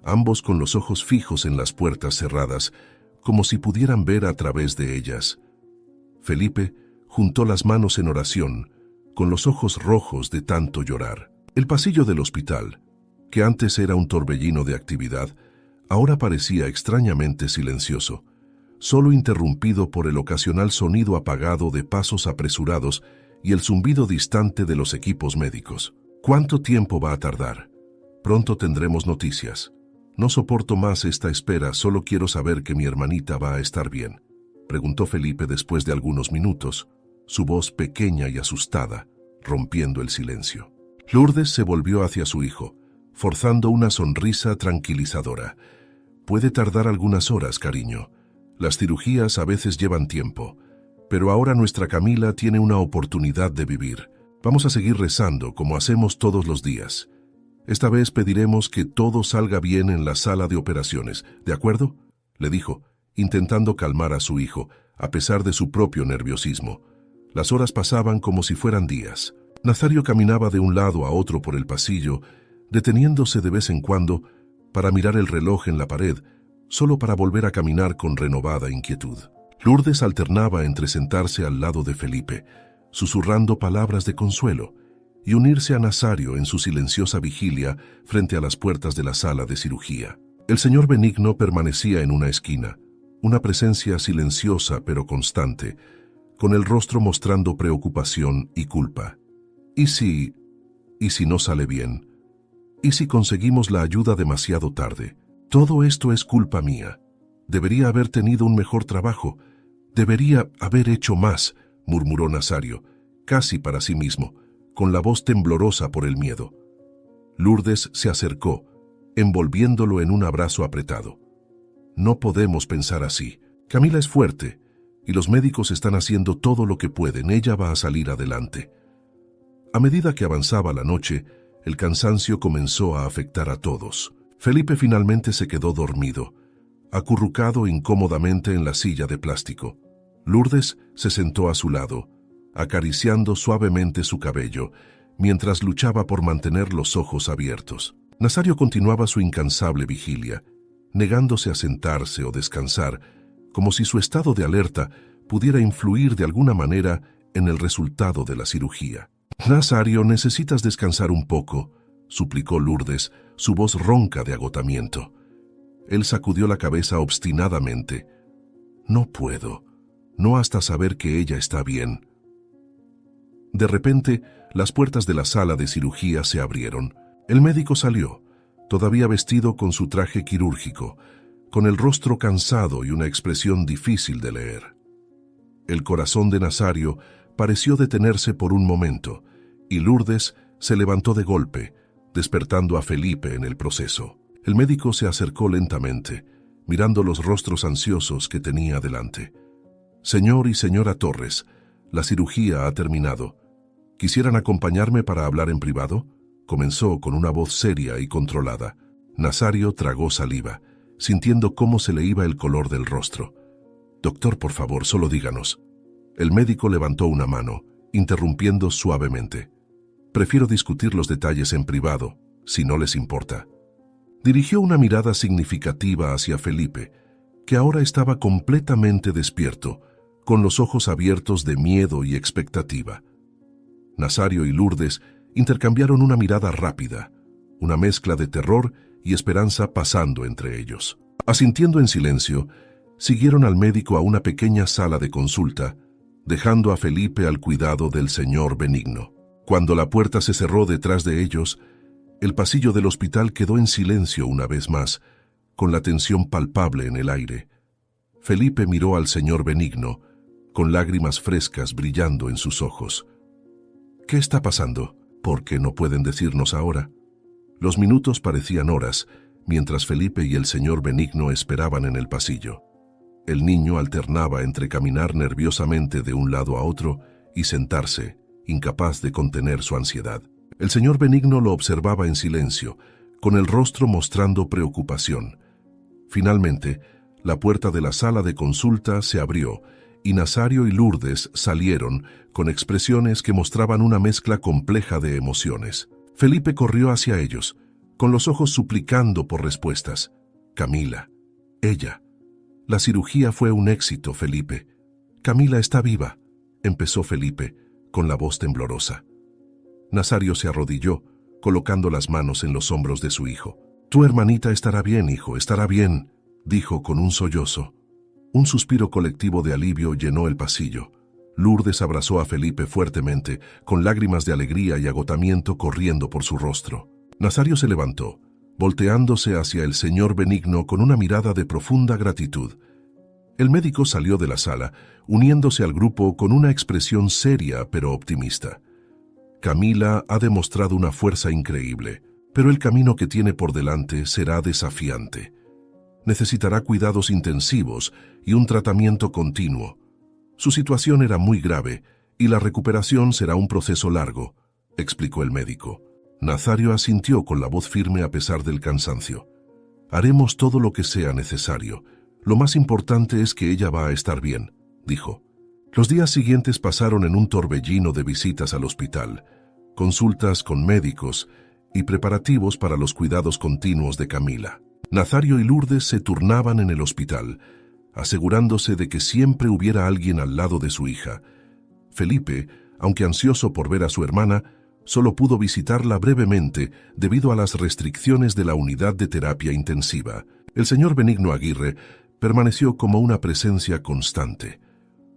ambos con los ojos fijos en las puertas cerradas, como si pudieran ver a través de ellas. Felipe juntó las manos en oración, con los ojos rojos de tanto llorar. El pasillo del hospital, que antes era un torbellino de actividad, ahora parecía extrañamente silencioso, solo interrumpido por el ocasional sonido apagado de pasos apresurados y el zumbido distante de los equipos médicos. «¿Cuánto tiempo va a tardar? Pronto tendremos noticias. No soporto más esta espera, solo quiero saber que mi hermanita va a estar bien», preguntó Felipe después de algunos minutos, su voz pequeña y asustada, rompiendo el silencio. Lourdes se volvió hacia su hijo, forzando una sonrisa tranquilizadora. «Puede tardar algunas horas, cariño. Las cirugías a veces llevan tiempo, pero ahora nuestra Camila tiene una oportunidad de vivir. Vamos a seguir rezando como hacemos todos los días. Esta vez pediremos que todo salga bien en la sala de operaciones, ¿de acuerdo?, le dijo, intentando calmar a su hijo, a pesar de su propio nerviosismo. Las horas pasaban como si fueran días. Nazario caminaba de un lado a otro por el pasillo, deteniéndose de vez en cuando para mirar el reloj en la pared, solo para volver a caminar con renovada inquietud. Lourdes alternaba entre sentarse al lado de Felipe, susurrando palabras de consuelo, y unirse a Nazario en su silenciosa vigilia frente a las puertas de la sala de cirugía. El señor Benigno permanecía en una esquina, una presencia silenciosa pero constante, con el rostro mostrando preocupación y culpa. ¿Y si no sale bien? ¿Y si conseguimos la ayuda demasiado tarde? Todo esto es culpa mía. Debería haber tenido un mejor trabajo. Debería haber hecho más, murmuró Nazario, casi para sí mismo, con la voz temblorosa por el miedo. Lourdes se acercó, envolviéndolo en un abrazo apretado. No podemos pensar así. Camila es fuerte, y los médicos están haciendo todo lo que pueden. Ella va a salir adelante. A medida que avanzaba la noche, el cansancio comenzó a afectar a todos. Felipe finalmente se quedó dormido, acurrucado incómodamente en la silla de plástico. Lourdes se sentó a su lado, acariciando suavemente su cabello, mientras luchaba por mantener los ojos abiertos. Nazario continuaba su incansable vigilia, negándose a sentarse o descansar, como si su estado de alerta pudiera influir de alguna manera en el resultado de la cirugía. «Nazario, necesitas descansar un poco», suplicó Lourdes, su voz ronca de agotamiento. Él sacudió la cabeza obstinadamente. «No puedo, no hasta saber que ella está bien». De repente, las puertas de la sala de cirugía se abrieron. El médico salió, todavía vestido con su traje quirúrgico, con el rostro cansado y una expresión difícil de leer. El corazón de Nazario pareció detenerse por un momento, y Lourdes se levantó de golpe, despertando a Felipe en el proceso. El médico se acercó lentamente, mirando los rostros ansiosos que tenía delante. «Señor y señora Torres, la cirugía ha terminado. ¿Quisieran acompañarme para hablar en privado?», comenzó con una voz seria y controlada. Nazario tragó saliva, sintiendo cómo se le iba el color del rostro. «Doctor, por favor, solo díganos». El médico levantó una mano, interrumpiendo suavemente. «Prefiero discutir los detalles en privado, si no les importa». Dirigió una mirada significativa hacia Felipe, que ahora estaba completamente despierto, con los ojos abiertos de miedo y expectativa. Nazario y Lourdes intercambiaron una mirada rápida, una mezcla de terror y esperanza pasando entre ellos. Asintiendo en silencio, siguieron al médico a una pequeña sala de consulta, dejando a Felipe al cuidado del señor Benigno. Cuando la puerta se cerró detrás de ellos, el pasillo del hospital quedó en silencio una vez más, con la tensión palpable en el aire. Felipe miró al señor Benigno, con lágrimas frescas brillando en sus ojos. «¿Qué está pasando? ¿Por qué no pueden decirnos ahora?». Los minutos parecían horas, mientras Felipe y el señor Benigno esperaban en el pasillo. El niño alternaba entre caminar nerviosamente de un lado a otro y sentarse, incapaz de contener su ansiedad. El señor Benigno lo observaba en silencio, con el rostro mostrando preocupación. Finalmente, la puerta de la sala de consulta se abrió y Nazario y Lourdes salieron con expresiones que mostraban una mezcla compleja de emociones. Felipe corrió hacia ellos, con los ojos suplicando por respuestas. «Camila, ella. La cirugía fue un éxito, Felipe. Camila está viva», empezó Felipe, con la voz temblorosa. Nazario se arrodilló, colocando las manos en los hombros de su hijo. «Tu hermanita estará bien, hijo, estará bien», dijo con un sollozo. Un suspiro colectivo de alivio llenó el pasillo. Lourdes abrazó a Felipe fuertemente, con lágrimas de alegría y agotamiento corriendo por su rostro. Nazario se levantó, volteándose hacia el señor Benigno con una mirada de profunda gratitud. El médico salió de la sala, uniéndose al grupo con una expresión seria pero optimista. «Camila ha demostrado una fuerza increíble, pero el camino que tiene por delante será desafiante. Necesitará cuidados intensivos y un tratamiento continuo. Su situación era muy grave Y la recuperación será un proceso largo, explicó el médico. Nazario asintió con la voz firme a pesar del cansancio. Haremos todo lo que sea necesario. Lo más importante es que ella va a estar bien, dijo. Los días siguientes pasaron en un torbellino de visitas al hospital, consultas con médicos y preparativos para los cuidados continuos de Camila. Nazario y Lourdes se turnaban en el hospital, asegurándose de que siempre hubiera alguien al lado de su hija. Felipe, aunque ansioso por ver a su hermana, solo pudo visitarla brevemente debido a las restricciones de la unidad de terapia intensiva. El señor Benigno Aguirre permaneció como una presencia constante,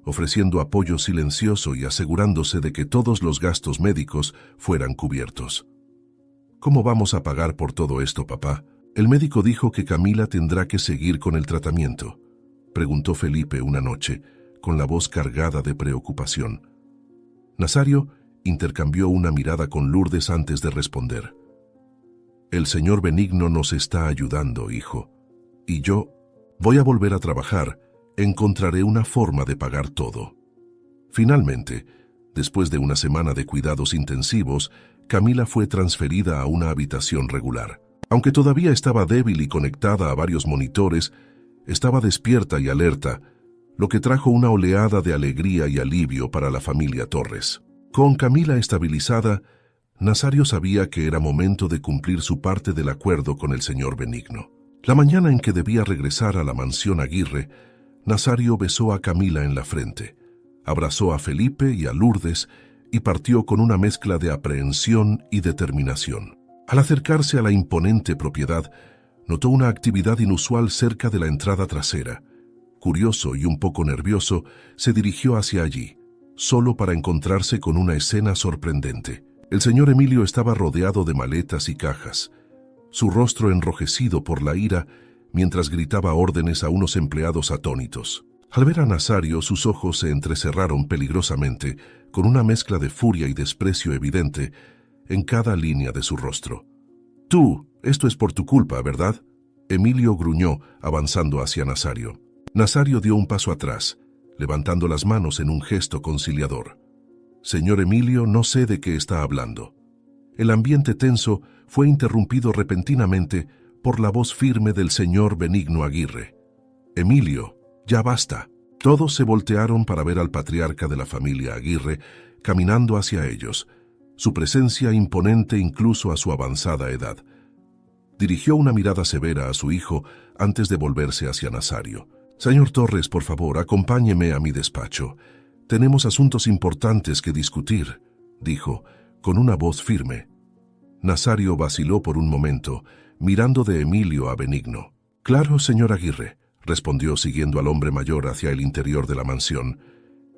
ofreciendo apoyo silencioso y asegurándose de que todos los gastos médicos fueran cubiertos. ¿Cómo vamos a pagar por todo esto, papá? El médico dijo que Camila tendrá que seguir con el tratamiento, preguntó Felipe una noche, con la voz cargada de preocupación. Nazario intercambió una mirada con Lourdes antes de responder. El señor Benigno nos está ayudando, hijo, y yo voy a volver a trabajar. Encontraré una forma de pagar todo. Finalmente, después de una semana de cuidados intensivos, Camila fue transferida a una habitación regular. Aunque todavía estaba débil y conectada a varios monitores, estaba despierta y alerta, lo que trajo una oleada de alegría y alivio para la familia Torres. Con Camila estabilizada, Nazario sabía que era momento de cumplir su parte del acuerdo con el señor Benigno. La mañana en que debía regresar a la mansión Aguirre, Nazario besó a Camila en la frente, abrazó a Felipe y a Lourdes y partió con una mezcla de aprehensión y determinación. Al acercarse a la imponente propiedad, notó una actividad inusual cerca de la entrada trasera. Curioso y un poco nervioso, se dirigió hacia allí, solo para encontrarse con una escena sorprendente. El señor Emilio estaba rodeado de maletas y cajas, su rostro enrojecido por la ira, mientras gritaba órdenes a unos empleados atónitos. Al ver a Nazario, sus ojos se entrecerraron peligrosamente, con una mezcla de furia y desprecio evidente en cada línea de su rostro. «Tú, esto es por tu culpa, ¿verdad?», Emilio gruñó, avanzando hacia Nazario. Nazario dio un paso atrás, levantando las manos en un gesto conciliador. «Señor Emilio, no sé de qué está hablando». El ambiente tenso fue interrumpido repentinamente por la voz firme del señor Benigno Aguirre. «Emilio, ya basta». Todos se voltearon para ver al patriarca de la familia Aguirre caminando hacia ellos, su presencia imponente incluso a su avanzada edad. Dirigió una mirada severa a su hijo antes de volverse hacia Nazario. «Señor Torres, por favor, acompáñeme a mi despacho. Tenemos asuntos importantes que discutir», dijo, con una voz firme. Nazario vaciló por un momento, mirando de Emilio a Benigno. «Claro, señor Aguirre», respondió siguiendo al hombre mayor hacia el interior de la mansión.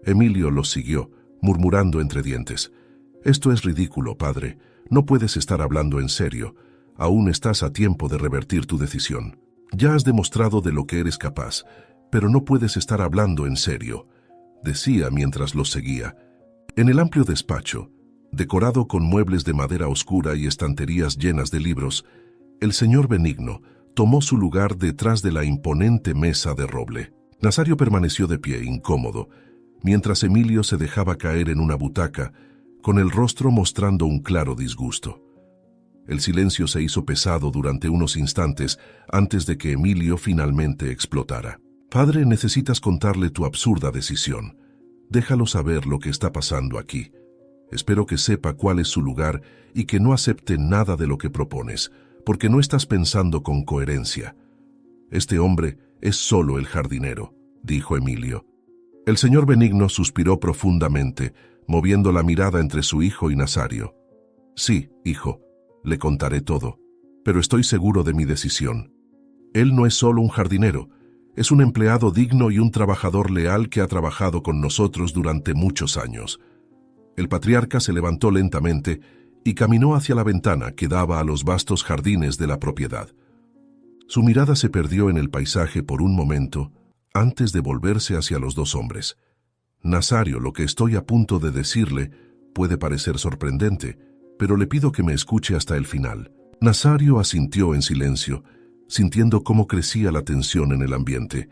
Emilio los siguió, murmurando entre dientes. «Esto es ridículo, padre. No puedes estar hablando en serio. Aún estás a tiempo de revertir tu decisión. Ya has demostrado de lo que eres capaz, pero no puedes estar hablando en serio», decía mientras los seguía. En el amplio despacho, decorado con muebles de madera oscura y estanterías llenas de libros, el señor Benigno tomó su lugar detrás de la imponente mesa de roble. Nazario permaneció de pie, incómodo, mientras Emilio se dejaba caer en una butaca, con el rostro mostrando un claro disgusto. El silencio se hizo pesado durante unos instantes antes de que Emilio finalmente explotara. «Padre, necesitas contarle tu absurda decisión. Déjalo saber lo que está pasando aquí. Espero que sepa cuál es su lugar y que no acepte nada de lo que propones, porque no estás pensando con coherencia. Este hombre es solo el jardinero», dijo Emilio. El señor Benigno suspiró profundamente, moviendo la mirada entre su hijo y Nazario. «Sí, hijo, le contaré todo, pero estoy seguro de mi decisión. Él no es solo un jardinero, es un empleado digno y un trabajador leal que ha trabajado con nosotros durante muchos años». El patriarca se levantó lentamente y caminó hacia la ventana que daba a los vastos jardines de la propiedad. Su mirada se perdió en el paisaje por un momento antes de volverse hacia los dos hombres. «Nazario, lo que estoy a punto de decirle puede parecer sorprendente, pero le pido que me escuche hasta el final». Nazario asintió en silencio, sintiendo cómo crecía la tensión en el ambiente.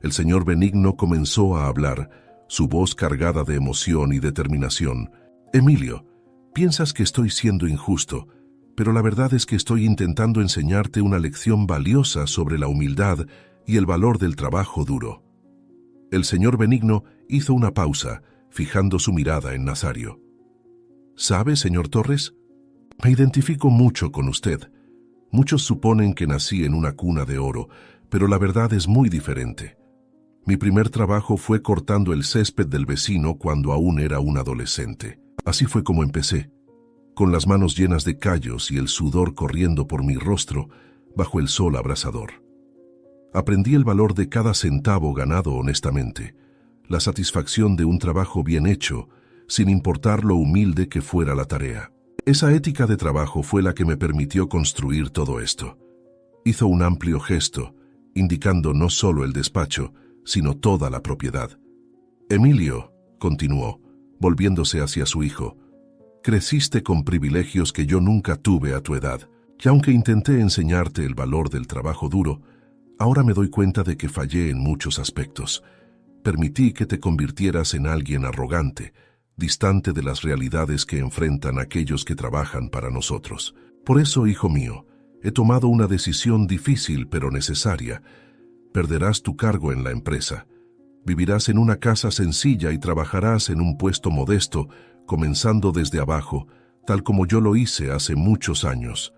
El señor Benigno comenzó a hablar, su voz cargada de emoción y determinación. Emilio, piensas que estoy siendo injusto, pero la verdad es que estoy intentando enseñarte una lección valiosa sobre la humildad y el valor del trabajo duro. El señor Benigno hizo una pausa, fijando su mirada en Nazario. ¿Sabe, señor Torres? Me identifico mucho con usted. Muchos suponen que nací en una cuna de oro, pero la verdad es muy diferente. Mi primer trabajo fue cortando el césped del vecino cuando aún era un adolescente. Así fue como empecé, con las manos llenas de callos y el sudor corriendo por mi rostro bajo el sol abrasador. Aprendí el valor de cada centavo ganado honestamente, la satisfacción de un trabajo bien hecho, sin importar lo humilde que fuera la tarea. Esa ética de trabajo fue la que me permitió construir todo esto. Hizo un amplio gesto, indicando no solo el despacho, sino toda la propiedad. Emilio, continuó, volviéndose hacia su hijo, creciste con privilegios que yo nunca tuve a tu edad, y aunque intenté enseñarte el valor del trabajo duro, ahora me doy cuenta de que fallé en muchos aspectos. Permití que te convirtieras en alguien arrogante, distante de las realidades que enfrentan aquellos que trabajan para nosotros. Por eso, hijo mío, he tomado una decisión difícil pero necesaria. Perderás tu cargo en la empresa. Vivirás en una casa sencilla y trabajarás en un puesto modesto, comenzando desde abajo, tal como yo lo hice hace muchos años.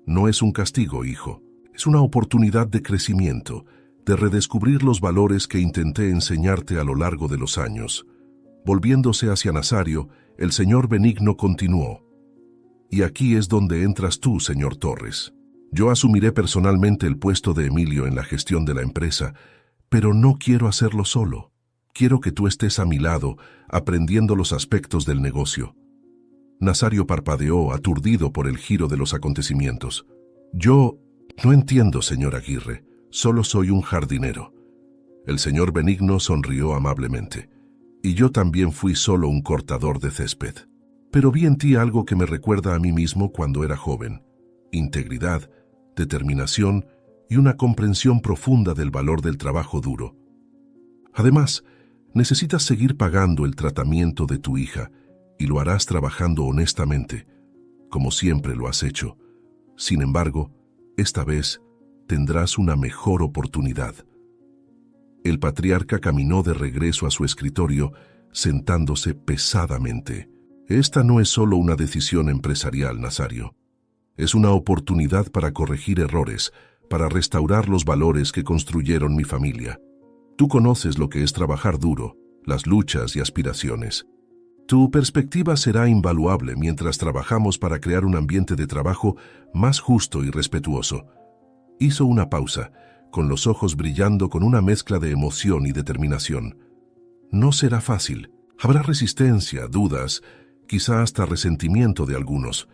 No es un castigo, hijo. Es una oportunidad de crecimiento, de redescubrir los valores que intenté enseñarte a lo largo de los años. Volviéndose hacia Nazario, el señor Benigno continuó. Y aquí es donde entras tú, señor Torres. Yo asumiré personalmente el puesto de Emilio en la gestión de la empresa, pero no quiero hacerlo solo. Quiero que tú estés a mi lado, aprendiendo los aspectos del negocio. Nazario parpadeó, aturdido por el giro de los acontecimientos. Yo no entiendo, señor Aguirre. Solo soy un jardinero. El señor Benigno sonrió amablemente. Y yo también fui solo un cortador de césped. Pero vi en ti algo que me recuerda a mí mismo cuando era joven. Integridad, determinación y una comprensión profunda del valor del trabajo duro. Además, necesitas seguir pagando el tratamiento de tu hija y lo harás trabajando honestamente, como siempre lo has hecho. Sin embargo, esta vez tendrás una mejor oportunidad. El patriarca caminó de regreso a su escritorio, sentándose pesadamente. Esta no es solo una decisión empresarial, Nazario. Es una oportunidad para corregir errores, para restaurar los valores que construyeron mi familia. Tú conoces lo que es trabajar duro, las luchas y aspiraciones. Tu perspectiva será invaluable mientras trabajamos para crear un ambiente de trabajo más justo y respetuoso. Hizo una pausa, con los ojos brillando con una mezcla de emoción y determinación. No será fácil. Habrá resistencia, dudas, quizá hasta resentimiento de algunos.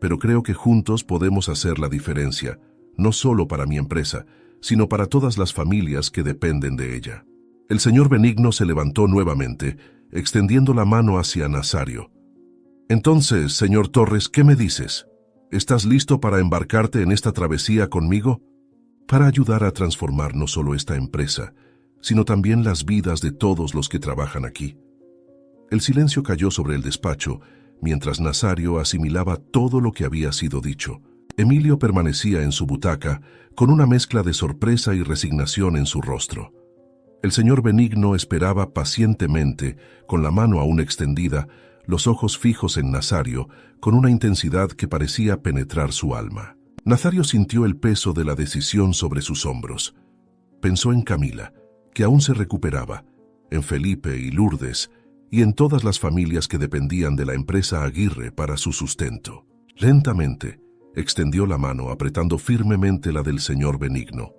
Pero creo que juntos podemos hacer la diferencia, no solo para mi empresa, sino para todas las familias que dependen de ella. El señor Benigno se levantó nuevamente, extendiendo la mano hacia Nazario. Entonces, señor Torres, ¿qué me dices? ¿Estás listo para embarcarte en esta travesía conmigo? Para ayudar a transformar no solo esta empresa, sino también las vidas de todos los que trabajan aquí. El silencio cayó sobre el despacho, mientras Nazario asimilaba todo lo que había sido dicho. Emilio permanecía en su butaca, con una mezcla de sorpresa y resignación en su rostro. El señor Benigno esperaba pacientemente, con la mano aún extendida, los ojos fijos en Nazario, con una intensidad que parecía penetrar su alma. Nazario sintió el peso de la decisión sobre sus hombros. Pensó en Camila, que aún se recuperaba, en Felipe y Lourdes, y en todas las familias que dependían de la empresa Aguirre para su sustento. Lentamente, extendió la mano apretando firmemente la del señor Benigno.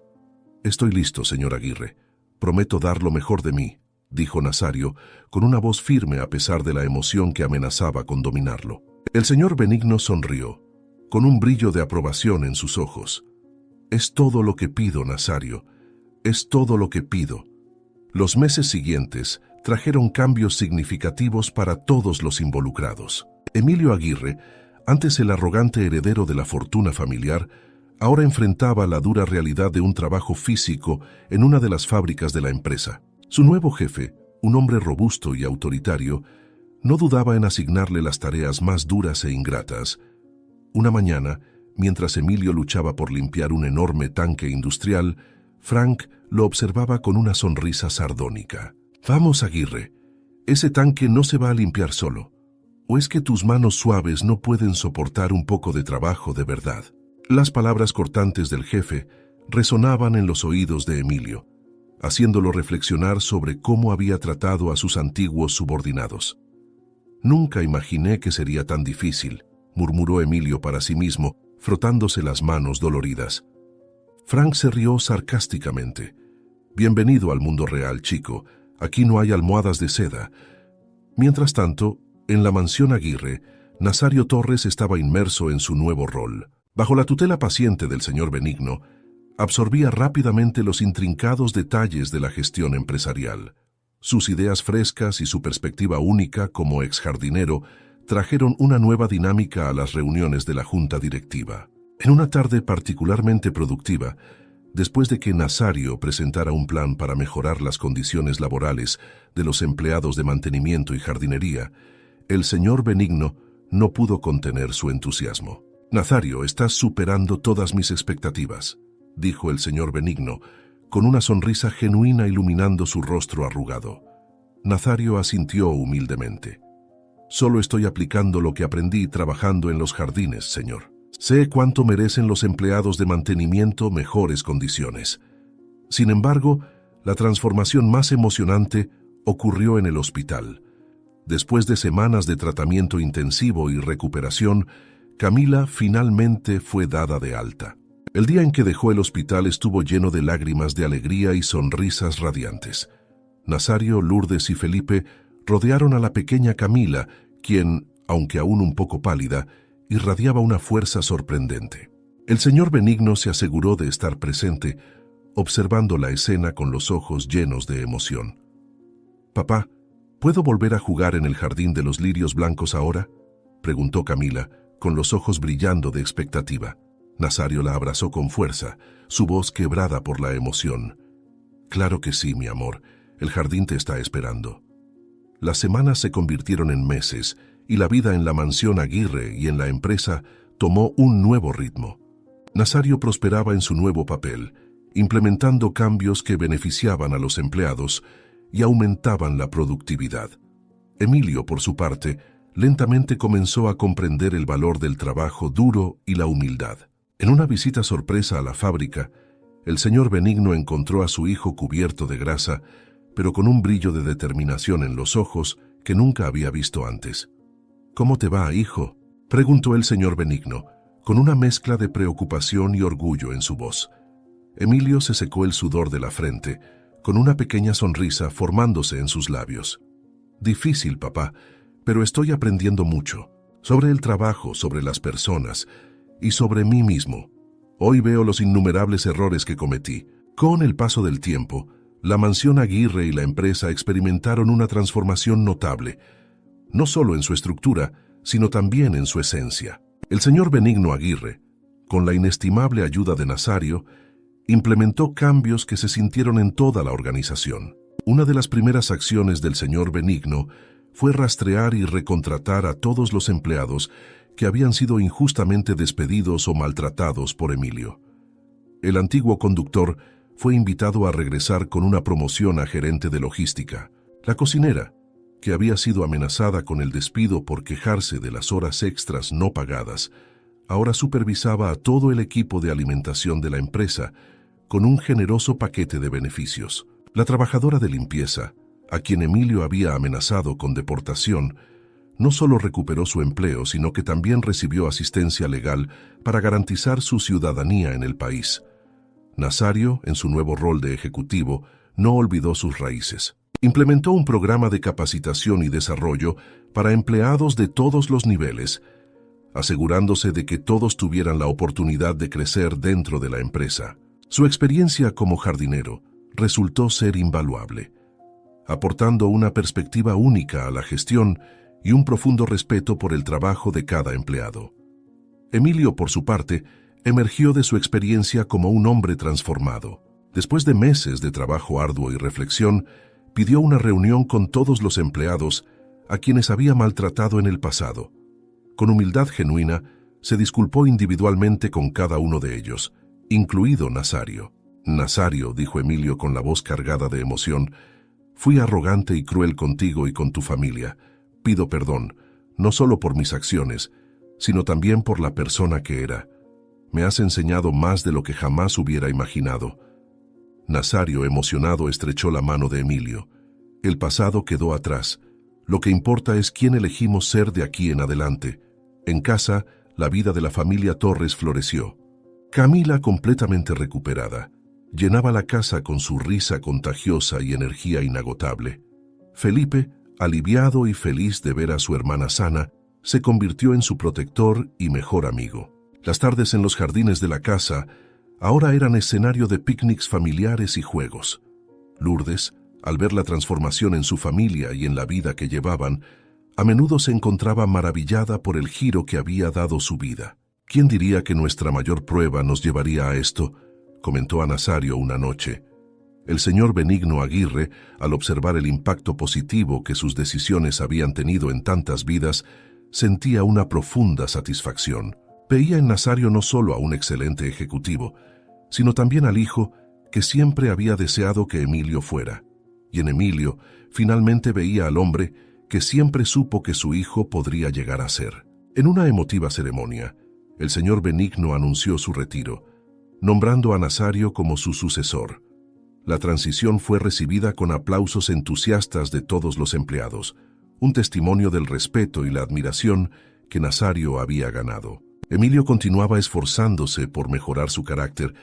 «Estoy listo, señor Aguirre. Prometo dar lo mejor de mí», dijo Nazario, con una voz firme a pesar de la emoción que amenazaba con dominarlo. El señor Benigno sonrió, con un brillo de aprobación en sus ojos. «Es todo lo que pido, Nazario. Es todo lo que pido». Los meses siguientes trajeron cambios significativos para todos los involucrados. Emilio Aguirre, antes el arrogante heredero de la fortuna familiar, ahora enfrentaba la dura realidad de un trabajo físico en una de las fábricas de la empresa. Su nuevo jefe, un hombre robusto y autoritario, no dudaba en asignarle las tareas más duras e ingratas. Una mañana, mientras Emilio luchaba por limpiar un enorme tanque industrial, Frank lo observaba con una sonrisa sardónica. «Vamos, Aguirre, ese tanque no se va a limpiar solo. ¿O es que tus manos suaves no pueden soportar un poco de trabajo de verdad?» Las palabras cortantes del jefe resonaban en los oídos de Emilio, haciéndolo reflexionar sobre cómo había tratado a sus antiguos subordinados. «Nunca imaginé que sería tan difícil», murmuró Emilio para sí mismo, frotándose las manos doloridas. Frank se rió sarcásticamente. «Bienvenido al mundo real, chico. Aquí no hay almohadas de seda». Mientras tanto, en la mansión Aguirre, Nazario Torres estaba inmerso en su nuevo rol. Bajo la tutela paciente del señor Benigno, absorbía rápidamente los intrincados detalles de la gestión empresarial. Sus ideas frescas y su perspectiva única como exjardinero trajeron una nueva dinámica a las reuniones de la junta directiva. En una tarde particularmente productiva, después de que Nazario presentara un plan para mejorar las condiciones laborales de los empleados de mantenimiento y jardinería, el señor Benigno no pudo contener su entusiasmo. «Nazario, estás superando todas mis expectativas», dijo el señor Benigno, con una sonrisa genuina iluminando su rostro arrugado. Nazario asintió humildemente. «Solo estoy aplicando lo que aprendí trabajando en los jardines, señor. Sé cuánto merecen los empleados de mantenimiento mejores condiciones. Sin embargo, la transformación más emocionante ocurrió en el hospital. Después de semanas de tratamiento intensivo y recuperación, Camila finalmente fue dada de alta. El día en que dejó el hospital estuvo lleno de lágrimas de alegría y sonrisas radiantes. Nazario, Lourdes y Felipe rodearon a la pequeña Camila, quien, aunque aún un poco pálida, irradiaba una fuerza sorprendente. El señor Benigno se aseguró de estar presente, observando la escena con los ojos llenos de emoción. «Papá, ¿puedo volver a jugar en el jardín de los lirios blancos ahora?», preguntó Camila, con los ojos brillando de expectativa. Nazario la abrazó con fuerza, su voz quebrada por la emoción. «Claro que sí, mi amor. El jardín te está esperando». Las semanas se convirtieron en meses y la vida en la mansión Aguirre y en la empresa tomó un nuevo ritmo. Nazario prosperaba en su nuevo papel, implementando cambios que beneficiaban a los empleados y aumentaban la productividad. Emilio, por su parte, lentamente comenzó a comprender el valor del trabajo duro y la humildad. En una visita sorpresa a la fábrica, el señor Benigno encontró a su hijo cubierto de grasa, pero con un brillo de determinación en los ojos que nunca había visto antes. «¿Cómo te va, hijo?», preguntó el señor Benigno, con una mezcla de preocupación y orgullo en su voz. Emilio se secó el sudor de la frente, con una pequeña sonrisa formándose en sus labios. «Difícil, papá, pero estoy aprendiendo mucho, sobre el trabajo, sobre las personas y sobre mí mismo. Hoy veo los innumerables errores que cometí. Con el paso del tiempo, la mansión Aguirre y la empresa experimentaron una transformación notable, no solo en su estructura, sino también en su esencia. El señor Benigno Aguirre, con la inestimable ayuda de Nazario, implementó cambios que se sintieron en toda la organización. Una de las primeras acciones del señor Benigno fue rastrear y recontratar a todos los empleados que habían sido injustamente despedidos o maltratados por Emilio. El antiguo conductor fue invitado a regresar con una promoción a gerente de logística. La cocinera, que había sido amenazada con el despido por quejarse de las horas extras no pagadas, ahora supervisaba a todo el equipo de alimentación de la empresa con un generoso paquete de beneficios. La trabajadora de limpieza, a quien Emilio había amenazado con deportación, no solo recuperó su empleo, sino que también recibió asistencia legal para garantizar su ciudadanía en el país. Nazario, en su nuevo rol de ejecutivo, no olvidó sus raíces. Implementó un programa de capacitación y desarrollo para empleados de todos los niveles, asegurándose de que todos tuvieran la oportunidad de crecer dentro de la empresa. Su experiencia como jardinero resultó ser invaluable, aportando una perspectiva única a la gestión y un profundo respeto por el trabajo de cada empleado. Emilio, por su parte, emergió de su experiencia como un hombre transformado. Después de meses de trabajo arduo y reflexión, Pidió una reunión con todos los empleados a quienes había maltratado en el pasado. Con humildad genuina, se disculpó individualmente con cada uno de ellos, incluido Nazario. «Nazario», dijo Emilio con la voz cargada de emoción, «fui arrogante y cruel contigo y con tu familia. Pido perdón, no solo por mis acciones, sino también por la persona que era. Me has enseñado más de lo que jamás hubiera imaginado». Nazario, emocionado, estrechó la mano de Emilio. El pasado quedó atrás. Lo que importa es quién elegimos ser de aquí en adelante. En casa, la vida de la familia Torres floreció. Camila, completamente recuperada, llenaba la casa con su risa contagiosa y energía inagotable. Felipe, aliviado y feliz de ver a su hermana sana, se convirtió en su protector y mejor amigo. Las tardes en los jardines de la casa ahora eran escenario de picnics familiares y juegos. Lourdes, al ver la transformación en su familia y en la vida que llevaban, a menudo se encontraba maravillada por el giro que había dado su vida. «¿Quién diría que nuestra mayor prueba nos llevaría a esto?», comentó a Nazario una noche. El señor Benigno Aguirre, al observar el impacto positivo que sus decisiones habían tenido en tantas vidas, sentía una profunda satisfacción. Veía en Nazario no solo a un excelente ejecutivo, sino también al hijo que siempre había deseado que Emilio fuera. Y en Emilio, finalmente veía al hombre que siempre supo que su hijo podría llegar a ser. En una emotiva ceremonia, el señor Benigno anunció su retiro, nombrando a Nazario como su sucesor. La transición fue recibida con aplausos entusiastas de todos los empleados, un testimonio del respeto y la admiración que Nazario había ganado. Emilio continuaba esforzándose por mejorar su carácter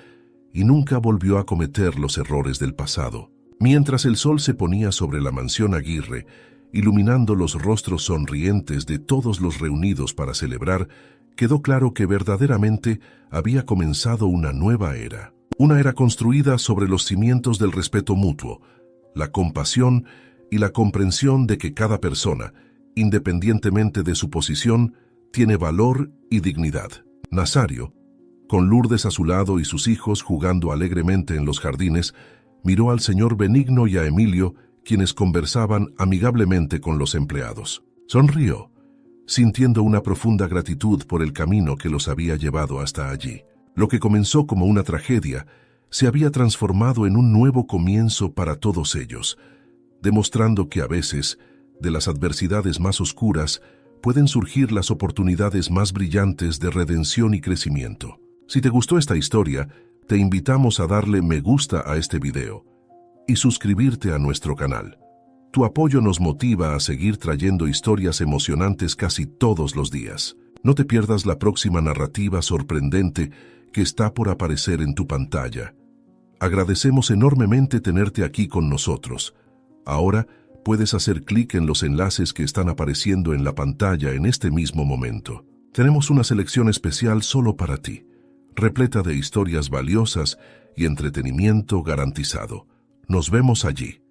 y nunca volvió a cometer los errores del pasado. Mientras el sol se ponía sobre la mansión Aguirre, iluminando los rostros sonrientes de todos los reunidos para celebrar, quedó claro que verdaderamente había comenzado una nueva era. Una era construida sobre los cimientos del respeto mutuo, la compasión y la comprensión de que cada persona, independientemente de su posición, tiene valor y dignidad. Nazario, con Lourdes a su lado y sus hijos jugando alegremente en los jardines, miró al señor Benigno y a Emilio, quienes conversaban amigablemente con los empleados. Sonrió, sintiendo una profunda gratitud por el camino que los había llevado hasta allí. Lo que comenzó como una tragedia se había transformado en un nuevo comienzo para todos ellos, demostrando que a veces, de las adversidades más oscuras, pueden surgir las oportunidades más brillantes de redención y crecimiento. Si te gustó esta historia, te invitamos a darle me gusta a este video y suscribirte a nuestro canal. Tu apoyo nos motiva a seguir trayendo historias emocionantes casi todos los días. No te pierdas la próxima narrativa sorprendente que está por aparecer en tu pantalla. Agradecemos enormemente tenerte aquí con nosotros. Ahora puedes hacer clic en los enlaces que están apareciendo en la pantalla en este mismo momento. Tenemos una selección especial solo para ti, repleta de historias valiosas y entretenimiento garantizado. Nos vemos allí.